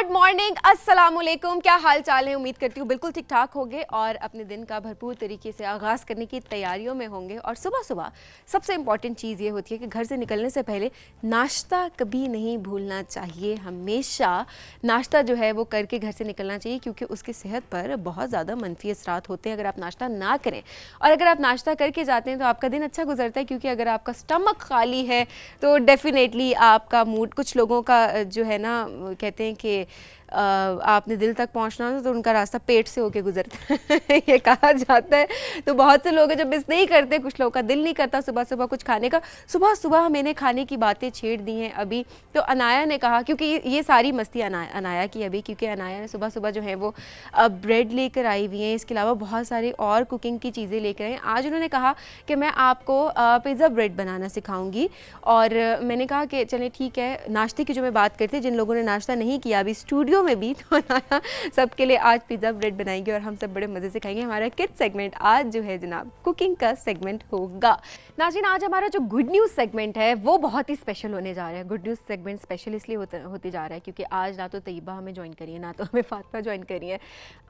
Good morning, अस्सलाम वालेकुम। क्या हाल चाल है? उम्मीद करती हूँ बिल्कुल ठीक ठाक होंगे और अपने दिन का भरपूर तरीके से आगाज़ करने की तैयारियों में होंगे। और सुबह सुबह सबसे इम्पॉर्टेंट चीज़ ये होती है कि घर से निकलने से पहले नाश्ता कभी नहीं भूलना चाहिए। हमेशा नाश्ता जो है वो करके घर से निकलना चाहिए, क्योंकि उसकी सेहत पर बहुत ज़्यादा मनफी असरात होते हैं अगर आप नाश्ता ना करें। और अगर आप नाश्ता करके जाते हैं तो आपका दिन अच्छा गुजरता है, क्योंकि अगर आपका स्टमक खाली है तो डेफिनेटली आपका मूड, कुछ लोगों का जो है ना, कहते हैं कि आपने दिल तक पहुंचना हो तो उनका रास्ता पेट से होके गुजरता है ये कहा जाता है। तो बहुत से लोग जब मिस नहीं करते, कुछ लोगों का दिल नहीं करता सुबह सुबह कुछ खाने का। सुबह सुबह मैंने खाने की बातें छेड़ दी हैं अभी, तो अनाया ने कहा, क्योंकि ये सारी मस्ती अनाया की अभी, क्योंकि अनाया ने सुबह सुबह जो है वो ब्रेड लेकर आई हुई हैं, इसके अलावा बहुत सारी और कुकिंग की चीज़ें लेकर आई हैं। आज उन्होंने कहा कि मैं आपको पिज़्ज़ा ब्रेड बनाना सिखाऊंगी, और मैंने कहा कि चलें ठीक है। नाश्ते की जो मैं बात करती, जिन लोगों ने नाश्ता नहीं किया अभी स्टूडियो में भी, तो अनाया सबके लिए आज पिज़्ज़ा ब्रेड बनाएंगे और हम सब बड़े मज़े से खाएंगे। हमारा किड सेगमेंट आज जो है जनाब कुकिंग का सेगमेंट होगा। नाज़रीन, आज हमारा जो गुड न्यूज़ सेगमेंट है वो बहुत ही स्पेशल होने जा रहा है। गुड न्यूज़ सेगमेंट स्पेशल इसलिए होते जा रहा है क्योंकि आज ना तो तैयबा हमें ज्वाइन करी है, ना तो हमें फातिमा ज्वाइन करी है।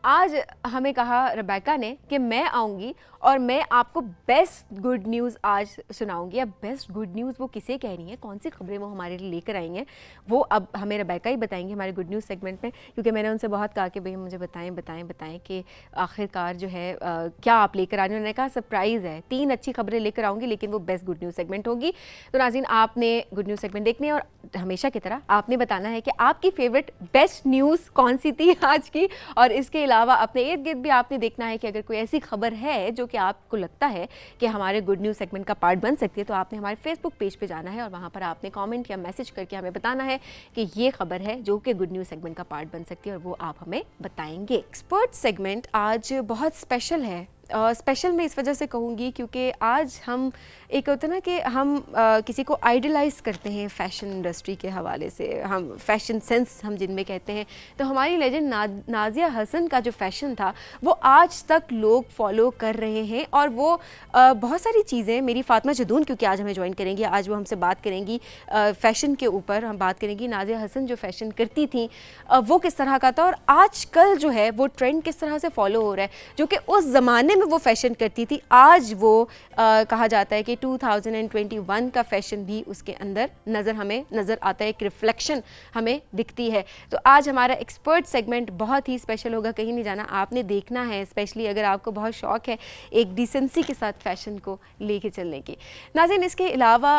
आज हमें कहा रबैका ने कि मैं आऊँगी और मैं आपको बेस्ट गुड न्यूज़ आज सुनाऊंगी। अब बेस्ट गुड न्यूज़ वो किसे कह रही हैं, कौन सी खबरें वो हमारे लिए लेकर आई हैं, वो अब हमें रबैका ही बताएंगे हमारे गुड न्यूज़ सेगमेंट में। क्योंकि मैंने उनसे बहुत कहा कि भाई मुझे बताएं कि आखिरकार जो है क्या आप लेकर आ रहे हैं। उन्होंने कहा सरप्राइज़ है, 3 अच्छी खबरें लेकर आऊँगी, लेकिन वो बेस्ट गुड न्यूज़ सेगमेंट होगी। तो नाज़रीन, आपने गुड न्यूज़ सेगमेंट देखनी है और हमेशा की तरह आपने बताना है कि आपकी फेवरेट बेस्ट न्यूज़ कौन सी थी आज की। और इसके अलावा अपने इर्द गिर्द भी आपने देखना है कि अगर कोई ऐसी खबर है जो कि आपको लगता है कि हमारे गुड न्यूज़ सेगमेंट का पार्ट बन सकती है, तो आपने हमारे फेसबुक पेज पे जाना है और वहाँ पर आपने कमेंट या मैसेज करके हमें बताना है कि ये खबर है जो कि गुड न्यूज़ सेगमेंट का पार्ट बन सकती है, और वो आप हमें बताएंगे। एक्सपर्ट सेगमेंट आज बहुत स्पेशल है। स्पेशल मैं इस वजह से कहूँगी क्योंकि आज हम एक होता है ना कि हम किसी को आइडलाइज़ करते हैं फैशन इंडस्ट्री के हवाले से, हम फैशन सेंस हम जिनमें कहते हैं। तो हमारी लेजेंड नाज़िया हसन का जो फ़ैशन था वो आज तक लोग फॉलो कर रहे हैं, और वो बहुत सारी चीज़ें मेरी फातिमा जदून, क्योंकि आज हमें ज्वाइन करेंगी, आज वो हमसे बात करेंगी फ़ैशन के ऊपर। हम बात करेंगी नाज़िया हसन जो फ़ैशन करती थी वो किस तरह का था, और आजकल जो है वो ट्रेंड किस तरह से फॉलो हो रहा है। जो कि उस ज़माने में वो फैशन करती थी, आज वो कहा जाता है कि 2021 का फैशन भी उसके अंदर हमें नज़र आता है, एक रिफ्लेक्शन हमें दिखती है। तो आज हमारा एक्सपर्ट सेगमेंट बहुत ही स्पेशल होगा, कहीं नहीं जाना, आपने देखना है, स्पेशली अगर आपको बहुत शौक़ है एक डिसेंसी के साथ फैशन को लेके चलने की। नाज़रीन, इसके अलावा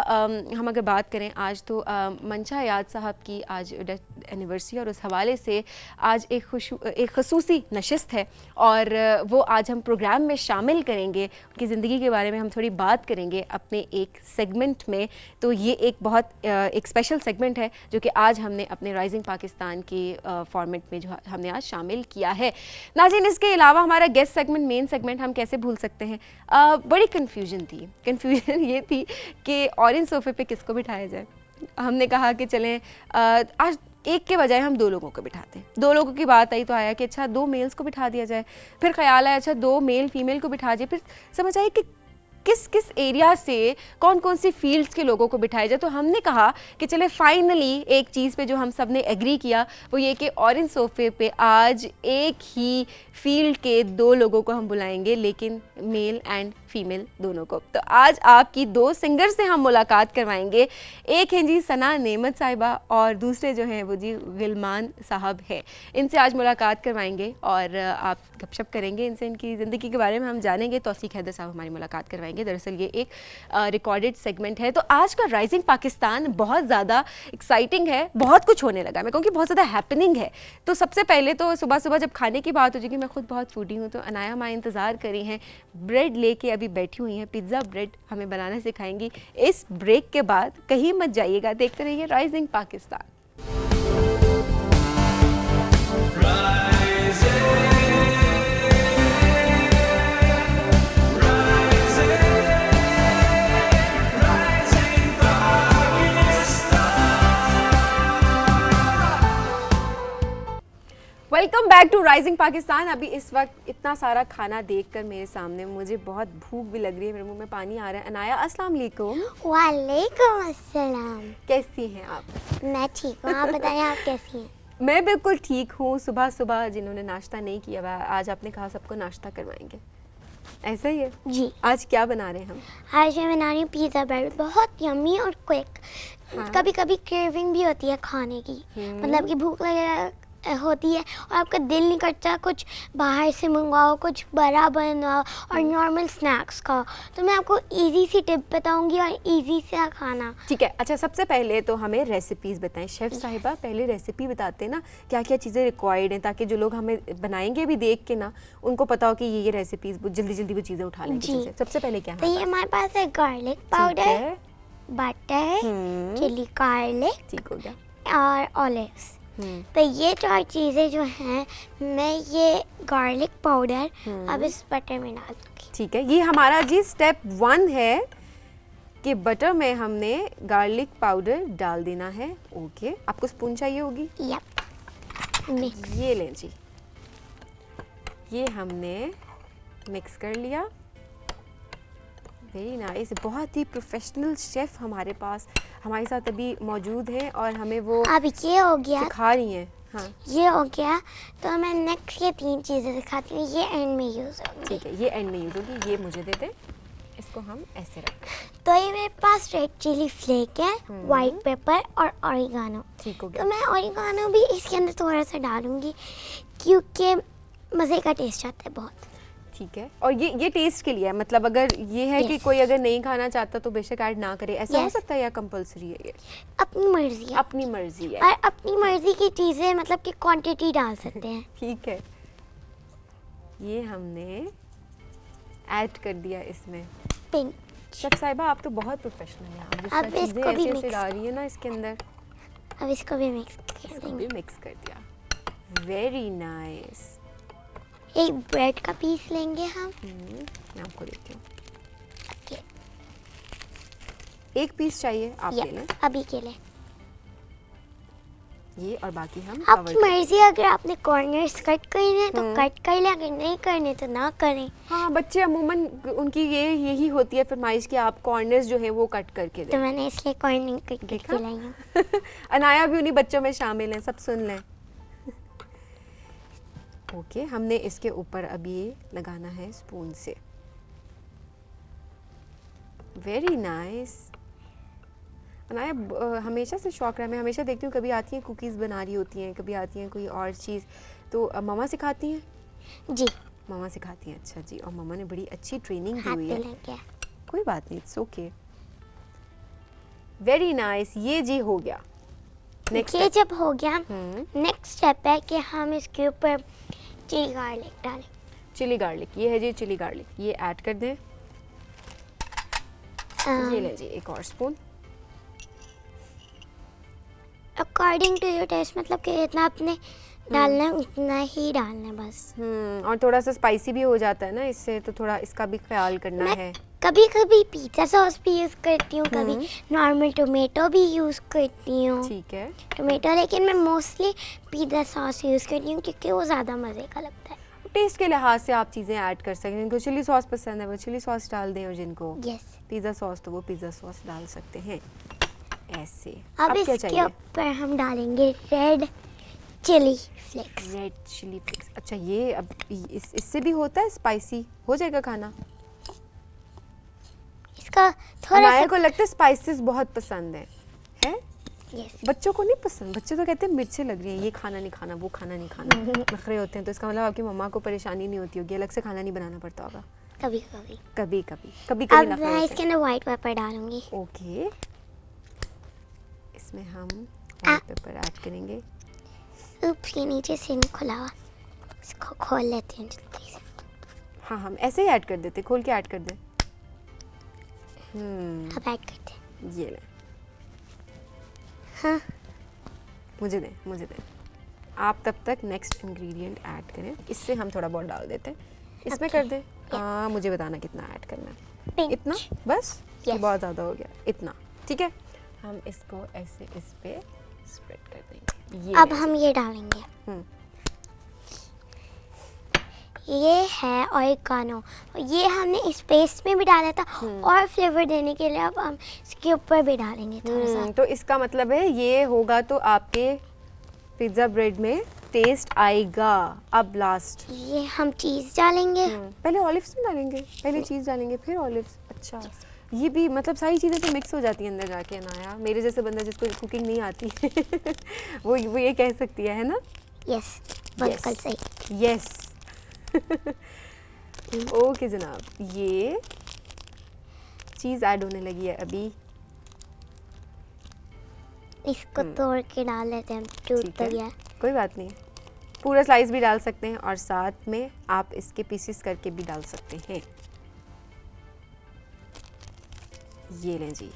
हम अगर बात करें आज तो मंशा याद साहब की आज डेथ एनिवर्सरी, और उस हवाले से आज एक खसूसी नशिस्त है और वो आज हम प्रोग्राम में शामिल करेंगे। उनकी ज़िंदगी के बारे में हम थोड़ी बात करेंगे अपने एक सेगमेंट में। तो ये एक बहुत एक स्पेशल सेगमेंट है जो कि आज हमने अपने राइजिंग पाकिस्तान के फॉर्मेट में जो हमने आज शामिल किया है। नाज़रीन, इसके अलावा हमारा गेस्ट सेगमेंट, मेन सेगमेंट हम कैसे भूल सकते हैं। बड़ी कन्फ्यूजन ये थी कि ऑरेंज सोफे पे किसको बिठाया जाए। हमने कहा कि चलें आज एक के बजाय हम 2 लोगों को बिठाते हैं। 2 लोगों की बात आई तो आया कि अच्छा 2 मेल्स को बिठा दिया जाए। फिर ख्याल आया अच्छा 2 मेल फीमेल को बिठा दिए। फिर समझ आई कि किस किस एरिया से कौन कौन सी फील्ड्स के लोगों को बिठाया जाए। तो हमने कहा कि चले फाइनली एक चीज़ पे जो हम सब ने एग्री किया वो ये कि ऑरेंज सोफे पे आज एक ही फील्ड के 2 लोगों को हम बुलाएंगे, लेकिन मेल एंड फीमेल दोनों को। तो आज आपकी 2 सिंगर से हम मुलाकात करवाएंगे। एक हैं जी सना नेमत साहिबा और दूसरे जो हैं वो जी गिलमान साहब हैं। इनसे आज मुलाकात करवाएंगे और आप गपशप करेंगे इनसे, इनकी ज़िंदगी के बारे में हम जानेंगे। तौसीक हैदर साहब हमारी मुलाकात करवाएंगे। दरअसल ये एक रिकॉर्डेड सेगमेंट है। तो आज का राइजिंग पाकिस्तान बहुत ज़्यादा एक्साइटिंग है, बहुत कुछ होने लगा, मैं कहूँगी बहुत ज़्यादा हैपनिंग है। तो सबसे पहले तो सुबह सुबह जब खाने की बात हो जाएगी, मैं खुद बहुत फूडी हूँ, तो अनाया माँ इंतज़ार करी हैं, ब्रेड लेके अभी बैठी हुई हैं, पिज़्ज़ा ब्रेड हमें बनाना सिखाएंगी। इस ब्रेक के बाद कहीं मत जाइएगा, देखते रहिए Rising Pakistan. Welcome back to Rising Pakistan. अभी इस वक्त इतना सारा खाना देखकर मेरे सामने मुझे बहुत भूख भी लग रही है, मेरे मुंह में पानी आ रहा है। अनाया अस्सलाम वालेकुम। वालेकुम अस्सलाम। कैसी हैं आप? मैं ठीक हूँ, आप बताएं आप कैसी हैं? मैं बिल्कुल ठीक हूँ। सुबह सुबह जिन्होंने नाश्ता नहीं किया हुआ, आज आपने कहा सबको नाश्ता करवाएंगे, ऐसा ही है जी। आज क्या बना रहे हैं हम? आज मैं बना रही हूँ पिज़्ज़ा ब्रेड, बहुत यम्मी और क्विक। हाँ। कभी कभी क्रेविंग भी होती है खाने की, मतलब कि भूख लगे होती है और आपका दिल नहीं करता कुछ बाहर से मंगवाओ, कुछ बड़ा बनाओ और नॉर्मल स्नैक्स खाओ। तो मैं आपको इजी सी टिप बताऊंगी और इजी सा खाना। ठीक है, अच्छा सबसे पहले तो हमें रेसिपीज़ बताएं शेफ़ साहिबा, पहले रेसिपी बताते ना क्या क्या चीज़ें रिक्वायर्ड हैं, ताकि जो लोग हमें बनाएंगे भी देख के ना उनको पता हो कि ये रेसिपीज़ जल्दी जल्दी वो चीज़ें उठा लें किचन से। सबसे पहले क्या तो ये हमारे पास है garlic powder, butter, chilli garlic, ठीक हो गया, और ऑलिव्स। तो ये चार चीज़ें जो हैं, मैं ये गार्लिक पाउडर अब इस बटर में डाल दूँगी। ठीक है, ये हमारा जी स्टेप 1 है कि बटर में हमने गार्लिक पाउडर डाल देना है। ओके, आपको स्पून चाहिए होगी? यप, ये लें जी, ये हमने मिक्स कर लिया। वेरी नाइस, बहुत ही प्रोफेशनल शेफ़ हमारे पास हमारे साथ अभी मौजूद हैं और हमें वो अब ये हो गया, सिखा रही हैं। हाँ ये हो गया। तो मैं नेक्स्ट ये 3 चीज़ें दिखाती हूँ, ये एंड में यूज़ होंगी। ठीक है, ये एंड में यूज़ होगी, ये मुझे दे दें, इसको हम ऐसे रखते हैं। तो ये मेरे पास रेड चिली फ्लेक है, वाइट पेपर और ऑरिगानो। ठीक हो गया। तो मैं ऑरिगानो भी इसके अंदर थोड़ा सा डालूंगी क्योंकि मज़े का टेस्ट आता है बहुत। ठीक है, और ये टेस्ट के लिए है, मतलब अगर ये है कि कोई अगर नहीं खाना चाहता तो बेशक ऐड ना करे, ऐसा हो सकता है या कंपलसरी है? ये अपनी मर्जी है, अपनी मर्जी है, और अपनी मर्जी की चीज़ें मतलब कि क्वांटिटी डाल सकते हैं। ठीक है, ये हमने ऐड कर दिया इसमें। पिंक। शेफ साहिबा आप तो बहुत प्रोफेशनल हैं, आप जिस अब तरह चीज़ें इसको भी ऐसे mix डाल रही है ना इसके अंदर, अब इसको भी मिक्स कर इसको देंगे। भी मिक्स कर दिया। Very nice. एक ब्रेड का पीस लेंगे हम। मैं आपको देती हूँ, ओके, एक पीस चाहिए, आप ले लें अभी के लिए। ये, और बाकी हम आपकी मर्जी, अगर आपने कॉर्नर्स कट करने हैं तो कट कर लें, अगर नहीं करने तो ना करें। हाँ, बच्चे अमूमन उनकी यही होती है फरमाइश कि आप कॉर्नर्स जो है वो कट करके तो दें। मैंने इसलिए कॉर्नर कट करके लाई हूँ। अनाया भी उन्हीं बच्चों में शामिल हैं, सब सुन लें। ओके, हमने इसके ऊपर अब ये लगाना है स्पून से। Very nice. अनाया हमेशा से शौक रहा, मैं हमेशा देखती हूँ कभी आती हैं कुकीज़ बना रही होती हैं, कभी आती हैं कोई और चीज़, तो मम्मा सिखाती हैं? जी, मम्मा सिखाती हैं। अच्छा जी, और मम्मा ने बड़ी अच्छी ट्रेनिंग दी हाथ हुई पे है। लग गया। कोई बात नहीं, इट्स ओके। वेरी नाइस, ये जी हो गया। ये जब हो गया, नेक्स्ट स्टेप है कि हम इसके ऊपर चिली गार्लिक डालें। चिली गार्लिक, ये है जी चिली गार्लिक, ये ऐड कर दें। ये लें जी एक और spoon. According to your taste, मतलब कि इतना आपने डालना है उतना ही डालना है बस। और थोड़ा सा स्पाइसी भी हो जाता है ना इससे, तो थोड़ा इसका भी ख्याल करना है। कभी कभी पिज़्ज़ा सॉस भी यूज़ करती हूँ, कभी नॉर्मल टोमेटो भी यूज़ करती हूँ। ठीक है, टोमेटो, लेकिन मैं मोस्टली पिज़्ज़ा सॉस यूज़ करती हूँ क्योंकि वो ज़्यादा मज़े का लगता है। टेस्ट के लिहाज से आप चीज़ें ऐड कर सकते हैं, जिनको चिली सॉस पसंद है वो चिली सॉस डाल दें, और जिनको पिज़्ज़ा सॉस तो वो पिज़्ज़ा सॉस डाल सकते हैं। ऐसे अब क्या इसके चाहिए? ऊपर हम डालेंगे red chilli flakes. Red chilli flakes. अच्छा, ये अब इससे भी होता है स्पाइसी, हो जाएगा खाना? इसका थोड़ा अनाया सा को लगता है स्पाइसेस बहुत पसंद है? यस। बच्चों को नहीं पसंद, बच्चे तो कहते हैं मिर्चें लग रही हैं, ये खाना नहीं खाना, वो खाना नहीं खाना, नखरे होते हैं। तो इसका मतलब आपकी मम्मा को परेशानी नहीं होती होगी, अलग से खाना नहीं बनाना पड़ता होगा? कभी कभी कभी कभी अब नखरे मैं होते इसके अंदर वाइट पेपर डालूंगी। हैं। ओके, इसमें हम व्हाइट पेपर ऐड करेंगे। ऊपर नीचे से नहीं खुला हुआ, इसको खोल लेते हैं जल्दी से। हाँ, हम ऐसे ही ऐड कर देते, खोल के ऐड कर दें। अब ऐड करते हैं। ये ले, हाँ, मुझे दें। आप तब तक नेक्स्ट इंग्रेडिएंट ऐड करें, इससे हम थोड़ा बहुत डाल देते हैं, इसमें कर दें। हाँ, मुझे बताना कितना ऐड करना है। पिंक। इतना बस? Yes. ये बहुत ज़्यादा हो गया, इतना ठीक है। हम इसको ऐसे इस पे स्प्रेड कर देंगे। अब हम ये डालेंगे, ये है ऑरिगानो। ये हमने इस पेस्ट में भी डाला था और फ्लेवर देने के लिए अब हम इसके ऊपर भी डालेंगे थोड़ा सा। तो इसका मतलब है ये होगा तो आपके पिज्ज़ा ब्रेड में टेस्ट आएगा। अब लास्ट ये हम चीज़ डालेंगे। पहले ऑलिव्स नहीं डालेंगे, पहले चीज़ डालेंगे फिर ऑलिव्स। अच्छा, ये भी मतलब सारी चीज़ें तो मिक्स हो जाती हैं अंदर जाके ना यार। मेरे जैसे बंदा जिसको कुकिंग नहीं आती वो ये कह सकती है ना। यस, बिल्कुल सही। यस। ओके जनाब, ये चीज़ ऐड होने लगी है अभी। इसको तोड़ के डाल लेते हैं, टूट ठीक तो है, गया। कोई बात नहीं, पूरा स्लाइस भी डाल सकते हैं और साथ में आप इसके पीसेस करके भी डाल सकते हैं। ये लें जी,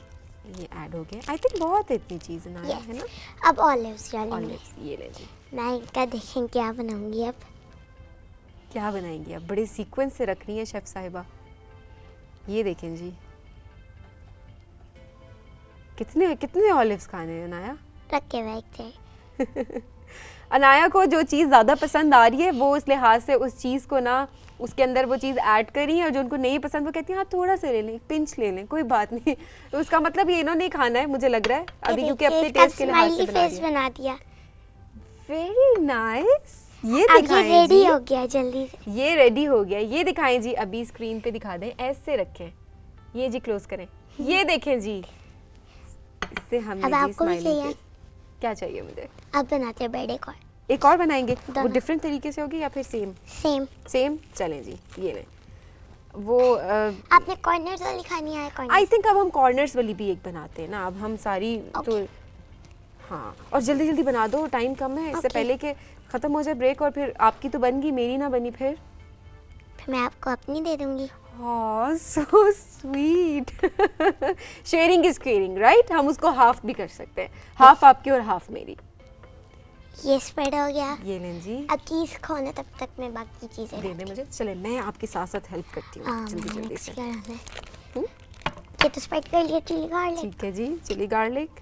ये ऐड हो गया। आई थिंक बहुत है इतनी चीज़ ना, Yes. है ना। अब ऑलिव्स डालेंगे। ऑलिव्स, ये लें जी। मैं इनका देखें क्या बनाऊंगी अब। क्या बनाएंगी आप? बड़े सीक्वेंस से रख रही है शेफ साहिबा। ये देखें जी, कितने कितने ऑलिव्स खाने हैं अनाया। रख के बैठ थे। अनाया को जो चीज़ ज़्यादा पसंद आ रही है वो इस लिहाज से उस चीज़ को ना उसके अंदर वो चीज़ ऐड करी है, और जो उनको नहीं पसंद वो कहती हैं हाँ थोड़ा सा ले लें, पिंच ले लें, कोई बात नहीं। तो उसका मतलब ये इन्होंने खाना है मुझे लग रहा है अभी, क्योंकि अपने टेस्ट के लिहाज से बना फेस बना दिया। Very nice. ये अब ये दिखाएं रेडी जी, हो गया जल्दी से। ये रेडी हो गया। ये दिखाएं जी, अभी स्क्रीन पे दिखा दें, ऐसे रखें। ये जी क्लोज करें, ये देखें जी। इससे हमने अब जी आपको भी स्माइलिंग चाहिए? फेस। क्या चाहिए मुझे? अब बनाते हैं ब्रेड एक और बनाएंगे, वो दोनों। डिफरेंट तरीके से होगी या फिर सेम? सेम। सेम, चलें जी, ये लें। वो आपने कॉर्नर्स वाली खानी है? आई थिंक अब हम कॉर्नर्स वाली भी एक बनाते हैं ना। अब हम सारी तो हाँ, और जल्दी जल्दी बना दो, टाइम कम है, इससे Okay. पहले कि ख़त्म हो जाए ब्रेक। और फिर आपकी तो बन गई, मेरी ना बनी फिर मैं आपको अपनी दे दूंगी। हाँ, so sweet. Sharing is caring, right. हम उसको हाफ भी कर सकते हैं, हाफ आपकी और हाफ मेरी। ये स्प्रेड हो गया। ये लें जी, अब चीज खोने तब तक मैं बाकी चीजें दे दें मुझे। चले, मैं आपके साथ साथ हेल्प करती हूँ जल्दी जल्दी से। ये तो स्प्रेड कर लिया चिली गार्लिक। ठीक है जी, चिली गार्लिक।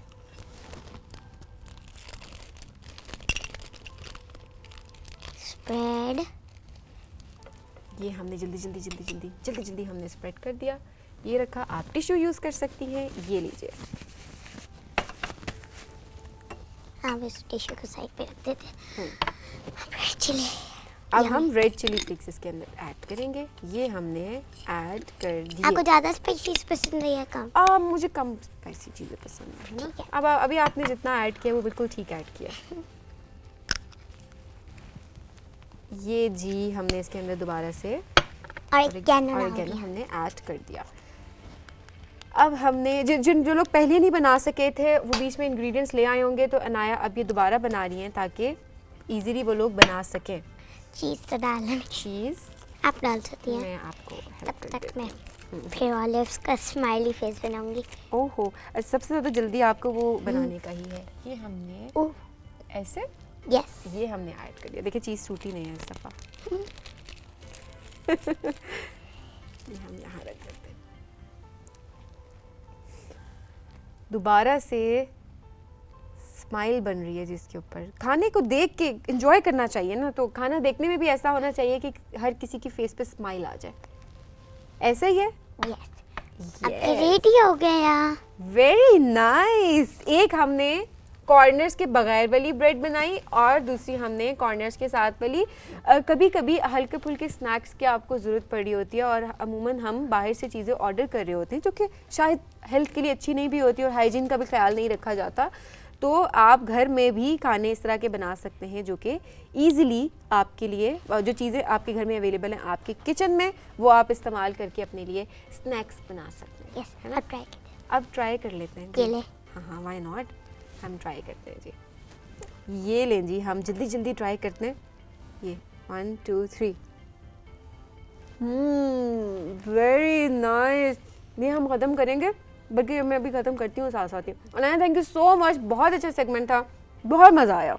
स्प्रेड। ये हमने जल्दी जल्दी जल्दी जल्दी जल्दी जल्दी हमने स्प्रेड कर दिया। ये रखा, आप टिश्यू यूज़ कर सकती हैं। ये लीजिए, अब इस टिश्यू को साइड पे रख देते हैं। Red chilli. अब हम रेड चिली फ्लेक्स इसके अंदर ऐड करेंगे। ये हमने ऐड कर दिए। आपको ज्यादा स्पाइसी पसंद है या कम? मुझे कम स्पाइसी चीज़ें पसंद है ना। ठीक है। अब अभी आपने जितना ऐड किया वो बिल्कुल ठीक ऐड किया। ये जी हमने इसके अंदर दोबारा से ऑरिगेनो हमने ऐड कर दिया। अब हमने जो लोग पहले नहीं बना सके थे वो बीच में इंग्रेडिएंट्स ले आए होंगे, तो अनाया अब ये दोबारा बना रही हैं ताकि इजीली वो लोग बना सकें। चीज तो डालना। चीज़ आप डाल सकती हैं। मैं आपको हेल्प तब कर तक देती मैं हूँ। फिर ऑलिव्स का स्माइली फेस बनाऊंगी। ओहो, सबसे ज़्यादा जल्दी आपको वो बनाने का ही है। ये हमने ओह ऐसे, यस। ये हमने ऐड कर दिया। देखिए चीज़ टूटी नहीं है इस दफ़ा। ये हम यहाँ रख देते हैं। दोबारा से स्माइल बन रही है जिसके ऊपर। खाने को देख के एंजॉय करना चाहिए ना, तो खाना देखने में भी ऐसा होना चाहिए कि हर किसी की फेस पे स्माइल आ जाए। ऐसा ही है। यस। अब रेडी हो गया। Very nice. एक हमने कॉर्नर्स के बगैर वाली ब्रेड बनाई और दूसरी हमने कॉर्नर्स के साथ वाली। कभी कभी हल्के फुल्के स्नैक्स की आपको ज़रूरत पड़ी होती है, और अमूमन हम बाहर से चीज़ें ऑर्डर कर रहे होते हैं जो कि शायद हेल्थ के लिए अच्छी नहीं भी होती और हाइजीन का भी ख्याल नहीं रखा जाता। तो आप घर में भी खाने इस तरह के बना सकते हैं जो कि ईज़िली आपके लिए, जो चीज़ें आपके घर में अवेलेबल हैं आपके किचन में, वो आप इस्तेमाल करके अपने लिए स्नैक्स बना सकते हैं। यस। है ना? अब ट्राई करते अब ट्राई कर लेते हैं ये जी। ले। हाँ हाँ, वाई नॉट। हम ट्राई करते हैं जी। ये लें जी, हम जल्दी जल्दी ट्राई करते हैं। ये 1 2 3। Very nice. ये हम ख़त्म करेंगे, बल्कि मैं अभी ख़त्म करती हूँ साथ साथ ही। Anaya thank you so much, बहुत अच्छा सेगमेंट था, बहुत मज़ा आया।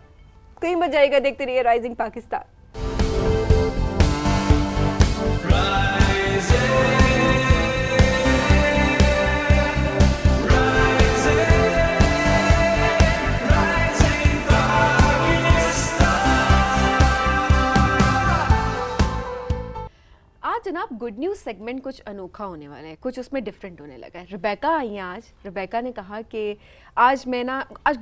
कहीं मत जाएगा, देखते रहिए राइजिंग पाकिस्तान। आज जनाब गुड न्यूज़ सेगमेंट कुछ अनोखा होने वाला है, कुछ उसमें डिफरेंट होने लगा है। रिबेका आई हैं आज। रिबेका ने कहा कि आज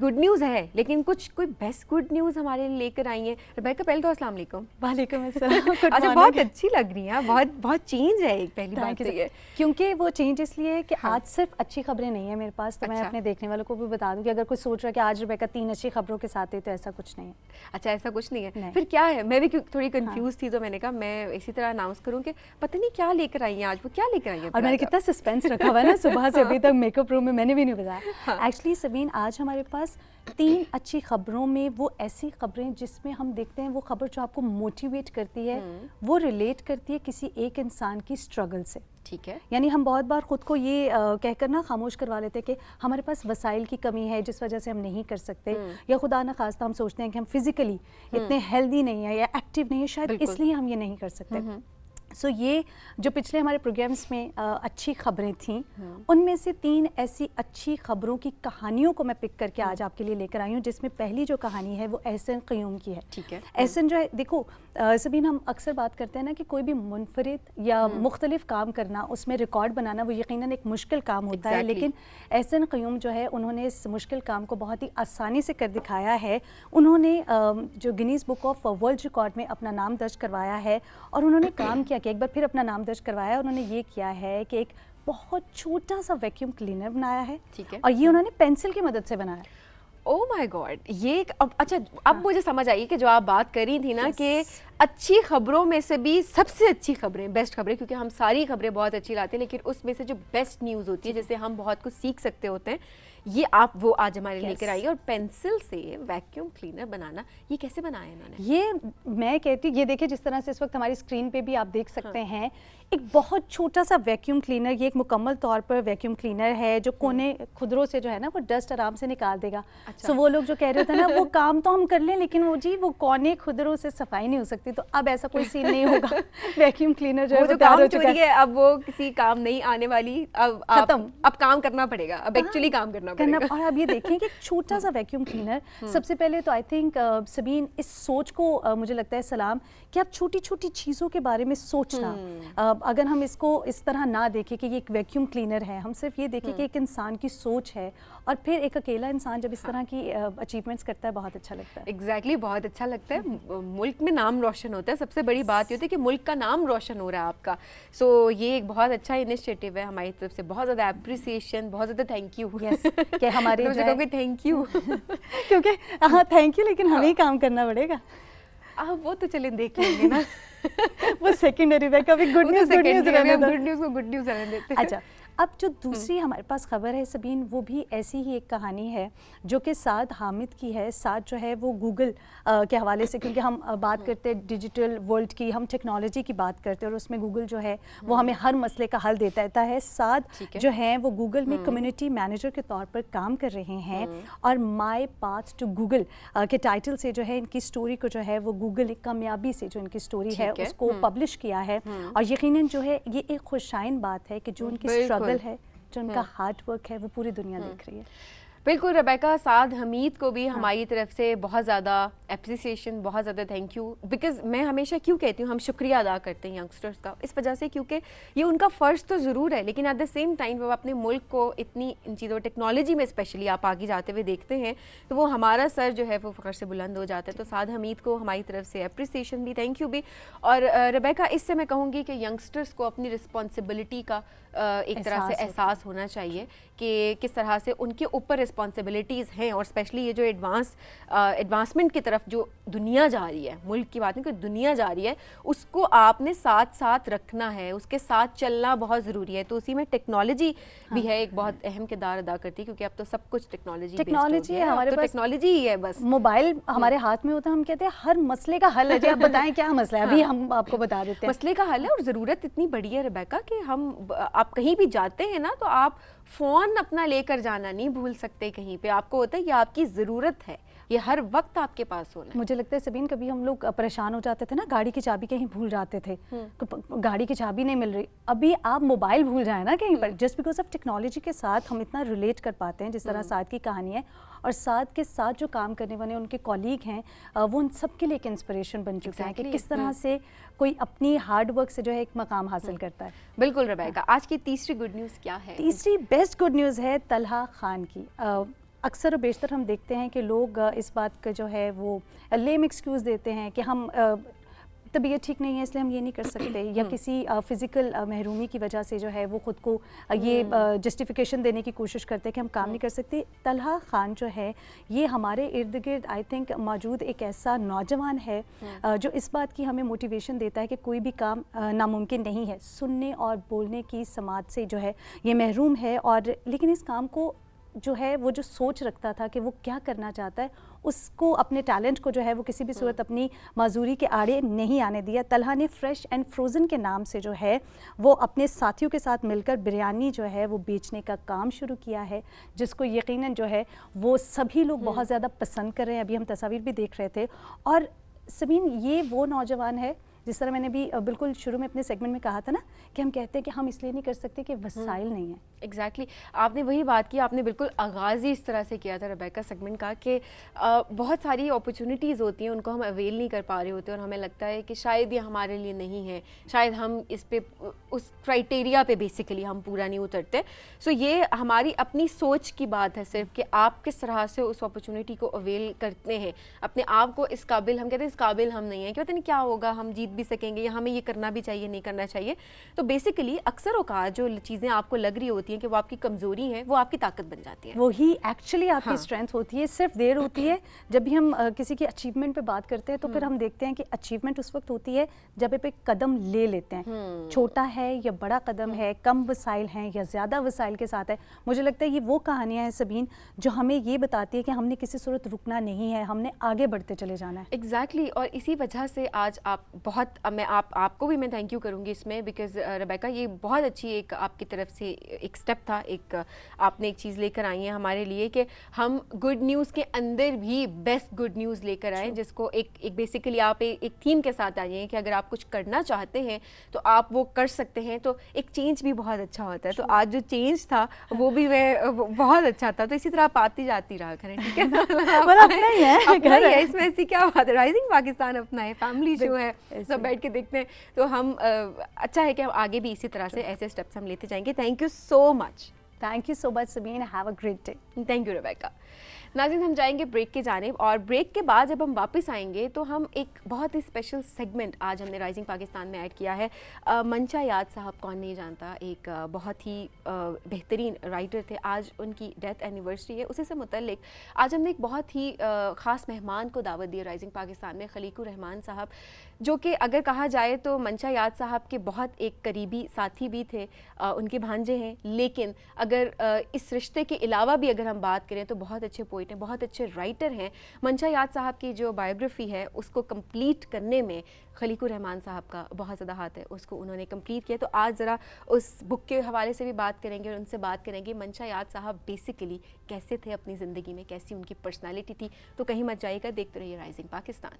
गुड न्यूज़ है, लेकिन कोई बेस्ट गुड न्यूज़ हमारे लिए लेकर आई हैं। रेबेका, पहले तो अस्सलाम वालेकुम। वालेकुम अस्सलाम। अच्छा, बहुत अच्छी लग रही है, बहुत चेंज है। एक पहली बात तो ये, क्योंकि वो चेंज इसलिए है कि आज सिर्फ अच्छी खबरें नहीं है मेरे पास, तो मैं अच्छा। अपने देखने वालों को भी बता दूं कि अगर कोई सोच रहा है कि आज रेबेका 3 अच्छी खबरों के साथ है, तो ऐसा कुछ नहीं है। अच्छा, ऐसा कुछ नहीं है। नहीं। फिर क्या है? मैं भी थोड़ी कंफ्यूज थी, तो मैंने कहा मैं इसी तरह अनाउंस करूं कि पता नहीं क्या लेकर आई हैं आज, वो क्या लेकर आई हैं। और मैंने कितना सस्पेंस रखा हुआ है ना सुबह से अभी तक मेकअप रूम में, मैंने भी नहीं बताया। एक्चुअली सबीन, आज हमारे पास 3 अच्छी खबरों में वो ऐसी खबरें जिसमें हम देखते हैं वो खबर जो आपको मोटिवेट करती है, वो रिलेट करती है किसी एक इंसान की स्ट्रगल से। ठीक है। यानी हम बहुत बार खुद को ये कहकर ना खामोश करवा लेते हैं कि हमारे पास वसाइल की कमी है जिस वजह से हम नहीं कर सकते, या खुदा न खास्ता हम सोचते हैं कि हम फिजिकली इतने हेल्दी नहीं है या एक्टिव नहीं है, शायद इसलिए हम ये नहीं कर सकते। सो ये जो पिछले हमारे प्रोग्राम्स में अच्छी खबरें थीं, उनमें से 3 ऐसी अच्छी खबरों की कहानियों को मैं पिक करके आज आपके लिए लेकर आई हूँ, जिसमें पहली जो कहानी है वो एहसन क़यूम की है। ठीक है। एहसन जो है, देखो सबीन, हम अक्सर बात करते हैं ना कि कोई भी मुनफरिद या मुख्तलिफ काम करना, उसमें रिकॉर्ड बनाना, वो यकीनन एक मुश्किल काम होता है, लेकिन एहसन क़यूम जो है उन्होंने इस मुश्किल काम को बहुत ही आसानी से कर दिखाया है। उन्होंने जो Guinness book of world record में अपना नाम दर्ज करवाया है, और उन्होंने काम किया कि एक बार फिर अपना नाम दर्ज करवाया। उन्होंने ये किया है कि एक बहुत छोटा सा वैक्यूम क्लीनर बनाया है। ठीक है। और ये उन्होंने पेंसिल की मदद से बनाया। ओह माय गॉड, ये अच्छा, अब मुझे समझ आई कि जो आप बात कर रही थी ना कि अच्छी खबरों में से भी सबसे अच्छी खबरें, बेस्ट खबरें, क्योंकि हम सारी खबरें बहुत अच्छी लाते हैं, लेकिन उसमें से जो बेस्ट न्यूज़ होती है, जिससे हम बहुत कुछ सीख सकते होते हैं, ये वो आज हमारे लेकर आई है। और पेंसिल से वैक्यूम क्लीनर बनाना, ये कैसे बनाया इन्होंने? ये मैं कहती हूँ, ये देखिए जिस तरह से इस वक्त हमारी स्क्रीन पे भी आप देख सकते हैं, एक बहुत छोटा सा वैक्यूम क्लीनर। ये एक मुकम्मल तौर पर वैक्यूम क्लीनर है जो कोने खुदरों से जो है ना वो डस्ट आराम से निकाल देगा। अच्छा। सो वो लोग जो कह रहे थे ना वो काम तो हम कर लें, लेकिन वो कोने खुदरों से सफाई नहीं हो सकती, तो अब ऐसा कोई सीन नहीं होगा। वैक्यूम क्लीनर जो है वो काम चोरी है, अब वो किसी काम नहीं आने वाली, अब खत्म, अब काम करना पड़ेगा, अब एक्चुअली काम करना पड़ेगा। और अब ये देखें कि एक छोटा सा वैक्यूम क्लीनर, सबसे पहले तो आई थिंक सबीन, इस सोच को मुझे लगता है सलाम कि आप छोटी छोटी चीज़ों के बारे में सोचना, अगर हम इसको इस तरह ना देखें कि ये एक वैक्यूम क्लीनर है, हम सिर्फ ये देखें कि एक इंसान की सोच है, और फिर एक अकेला इंसान जब इस तरह की अचीवमेंट्स करता है, बहुत अच्छा लगता है। एग्जैक्टली, बहुत अच्छा लगता है। मुल्क में नाम रोशन होता है, सबसे बड़ी बात ये होती है कि मुल्क का नाम रोशन हो रहा है आपका। सो ये एक बहुत अच्छा इनिशिएटिव है हमारी तरफ से, बहुत ज़्यादा अप्रिसिएशन, बहुत ज़्यादा थैंक यू। कि हमारे थैंक यू क्योंकि हाँ थैंक यू, लेकिन हमें ही काम करना पड़ेगा। वो तो चलें देख लेंगे ना। वो सेकेंडरी है, कभी गुड न्यूज़ गुड न्यूज़ को गुड न्यूज़ रहने देते हैं। अच्छा, अब जो दूसरी हमारे पास खबर है सबीन, वो भी ऐसी ही एक कहानी है जो कि साद हामिद की है। साद जो है वो गूगल के हवाले से, क्योंकि हम बात करते हैं डिजिटल वर्ल्ड की, हम टेक्नोलॉजी की बात करते हैं, और उसमें गूगल जो है वो हमें हर मसले का हल देता है। साद जो है वो गूगल में कम्युनिटी मैनेजर के तौर पर काम कर रहे हैं, और माई पाथ टू गूगल के टाइटल से जो है इनकी स्टोरी को जो है वो गूगल एक कामयाबी से जो इनकी स्टोरी है उसको पब्लिश किया है। और यकीनन जो है ये एक खुशाइन बात है कि जो उनकी स्ट्रगल है, जो उनका हार्ड वर्क है, वो पूरी दुनिया देख रही है। बिल्कुल रेबेका, साद हमीद को भी हमारी तरफ से बहुत ज़्यादा एप्रिसिएशन, बहुत ज़्यादा थैंक यू। बिकॉज़ मैं हमेशा क्यों कहती हूँ हम शुक्रिया अदा करते हैं यंगस्टर्स का, इस वजह से क्योंकि ये उनका फ़र्ज़ तो ज़रूर है, लेकिन एट द सेम टाइम वो अपने मुल्क को इतनी इन चीज़ों, टेक्नोलॉजी में स्पेशली आप आगे जाते हुए देखते हैं, तो वो हमारा सर जो है वो फ़ख्र से बुलंद हो जाता है। तो साद हमीद को हमारी तरफ से एप्रिसिएशन भी, थैंक यू भी। और रेबेका, इससे मैं कहूँगी कि यंगस्टर्स को अपनी रिस्पॉन्सिबिलिटी का एक तरह से एहसास होना चाहिए कि किस तरह से उनके ऊपर रिस्पॉन्सिबिलिटीज़ हैं, और स्पेशली ये जो एडवांसमेंट की तरफ जो दुनिया जा रही है, मुल्क की बात नहीं, कोई दुनिया जा रही है, उसको आपने साथ साथ रखना है, उसके साथ चलना बहुत ज़रूरी है। तो उसी में टेक्नोलॉजी भी है, एक बहुत अहम किरदार अदा करती है, क्योंकि अब तो सब कुछ टेक्नोलॉजी है, हमारे पास टेक्नोलॉजी ही है, बस मोबाइल हमारे हाथ में होता है, हम कहते हैं हर मसले का हल है। जी आप बताएं क्या मसला है? अभी हम आपको बता देते हैं। मसले का हल है, और ज़रूरत इतनी बड़ी है रेबेका कि आप कहीं भी जाते हैं ना, तो आप फ़ोन अपना लेकर जाना नहीं भूल सकते कहीं पे। आपको होता है कि आपकी ज़रूरत है, ये हर वक्त आपके पास होना है। मुझे लगता है सबीन, कभी हम लोग परेशान हो जाते थे ना, गाड़ी की चाबी कहीं भूल जाते थे, गाड़ी की चाबी नहीं मिल रही, अभी आप मोबाइल भूल जाए ना कहीं पर, जस्ट बिकॉज ऑफ टेक्नोलॉजी के साथ हम इतना रिलेट कर पाते हैं, जिस तरह साद की कहानी है। और साद के साथ जो काम करने वाले उनके कॉलीग हैं, वो उन सब के लिए एक इंस्पिरेशन बन चुके हैं कि किस तरह से कोई अपनी हार्ड वर्क से जो है एक मकाम हासिल करता है। बिल्कुल रेबेका, आज की तीसरी गुड न्यूज़ क्या है? तीसरी बेस्ट गुड न्यूज़ है तलहा खान की। अक्सर और बेशतर हम देखते हैं कि लोग इस बात का जो है वो लेम एक्सक्यूज़ देते हैं कि हम तबीयत ठीक नहीं है इसलिए हम ये नहीं कर सकते, या किसी फिज़िकल महरूमी की वजह से जो है वो ख़ुद को ये जस्टिफिकेशन देने की कोशिश करते हैं कि हम काम नहीं कर सकते। तलहा खान जो है ये हमारे इर्द गिर्द आई थिंक मौजूद एक ऐसा नौजवान है जो इस बात की हमें मोटिवेशन देता है कि कोई भी काम नामुमकिन नहीं है। सुनने और बोलने की समाज से जो है ये महरूम है, और लेकिन इस काम को जो है वो जो सोच रखता था कि वो क्या करना चाहता है, उसको अपने टैलेंट को जो है वो किसी भी सूरत अपनी माजूरी के आड़े नहीं आने दिया। तलहा ने फ्रेश एंड फ्रोज़न के नाम से जो है वो अपने साथियों के साथ मिलकर बिरयानी जो है वो बेचने का काम शुरू किया है, जिसको यकीनन जो है वो सभी लोग बहुत ज़्यादा पसंद कर रहे हैं। अभी हम तस्वीर भी देख रहे थे। और सबीन, ये वो नौजवान है जिस तरह मैंने भी बिल्कुल शुरू में अपने सेगमेंट में कहा था ना कि हम कहते हैं कि हम इसलिए नहीं कर सकते कि वसाइल नहीं है। एग्जैक्टली आपने वही बात की, आपने बिल्कुल आगाज़ ही इस तरह से किया था रेबेका सेगमेंट का कि बहुत सारी अपॉर्चुनिटीज़ होती हैं, उनको हम अवेल नहीं कर पा रहे होते और हमें लगता है कि शायद ये हमारे लिए नहीं है, शायद हम इस पे उस क्राइटेरिया पे बेसिकली हम पूरा नहीं उतरते। सो ये हमारी अपनी सोच की बात है सिर्फ कि आप किस तरह से उस अपॉर्चुनिटी को अवेल करते हैं, अपने आप को इस काबिल, हम कहते हैं इस काबिल हम नहीं हैं कि पता नहीं क्या होगा, हम जीत भी सकेंगे या हमें ये करना भी चाहिए नहीं करना चाहिए। तो बेसिकली अक्सर औकात जो चीज़ें आपको लग रही होती हैं कि वो आपकी कमज़ोरी है, वो आपकी ताकत बन जाती है, वही एक्चुअली आपकी स्ट्रेंथ होती है। सिर्फ देर होती है जब भी हम किसी की अचीवमेंट पे बात करते हैं तो फिर हम देखते हैं कि अचीवमेंट उस वक्त होती है जब आप एक कदम ले लेते हैं, छोटा है या बड़ा कदम है, कम वसाइल हैं या ज़्यादा वसाइल के साथ है। मुझे लगता है ये वो कहानियाँ हैं सबीन जो हमें ये बताती है कि हमने किसी सूरत रुकना नहीं है, हमने आगे बढ़ते चले जाना है। एग्जैक्टली और इसी वजह से आज आप बहुत, मैं आपको भी मैं थैंक यू करूँगी इसमें, बिकॉज रेबेका ये बहुत अच्छी एक आपकी तरफ से एक स्टेप था, एक आपने एक चीज़ लेकर आई है हमारे लिए कि हम गुड न्यूज़ के अंदर भी बेस्ट गुड न्यूज़ लेकर आए, जिसको एक बेसिकली आप एक थीम के साथ आए हैं कि अगर आप कुछ करना चाहते हैं तो आप वो कर सकते हैं, तो एक चेंज भी बहुत अच्छा होता है। तो आज जो चेंज था वो भी बहुत अच्छा था, तो इसी तरह आप आती जाती रहा करें, ठीक है ना? अपना ही है, इसमें ऐसी क्या बात है, राइजिंग पाकिस्तान अपना है, फैमिली शो है, सब बैठ के देखते हैं। तो हम अच्छा है कि हम आगे भी इसी तरह से ऐसे स्टेप्स हम लेते जाएंगे। Thank you so much. Thank you so much Sabeen, have a great day. Thank you Rebecca. नाज़रीन, हम जाएंगे ब्रेक की जानिब और ब्रेक के बाद जब हम वापस आएंगे तो हम एक बहुत ही स्पेशल सेगमेंट आज हमने राइजिंग पाकिस्तान में ऐड किया है। मंशा याद साहब, कौन नहीं जानता, एक बहुत ही बेहतरीन राइटर थे। आज उनकी डेथ एनिवर्सरी है, उसी से मुतल्लिक आज हमने एक बहुत ही ख़ास मेहमान को दावत दी राइजिंग पाकिस्तान में, खलीकुर रहमान साहब, जो कि अगर कहा जाए तो मंशा याद साहब के बहुत एक करीबी साथी भी थे, उनके भांजे हैं। लेकिन अगर इस रिश्ते के अलावा भी अगर हम बात करें तो बहुत अच्छे पोइट हैं, बहुत अच्छे राइटर हैं। मंशा याद साहब की जो बायोग्राफी है उसको कंप्लीट करने में खलीकुर रहमान साहब का बहुत ज़्यादा हाथ है, उसको उन्होंने कंप्लीट किया। तो आज ज़रा उस बुक के हवाले से भी बात करेंगे और उनसे बात करेंगे मंशा याद साहब बेसिकली कैसे थे अपनी ज़िंदगी में, कैसी उनकी पर्सनैलिटी थी। तो कहीं मत जाइएगा, देखते रहिए Rising Pakistan.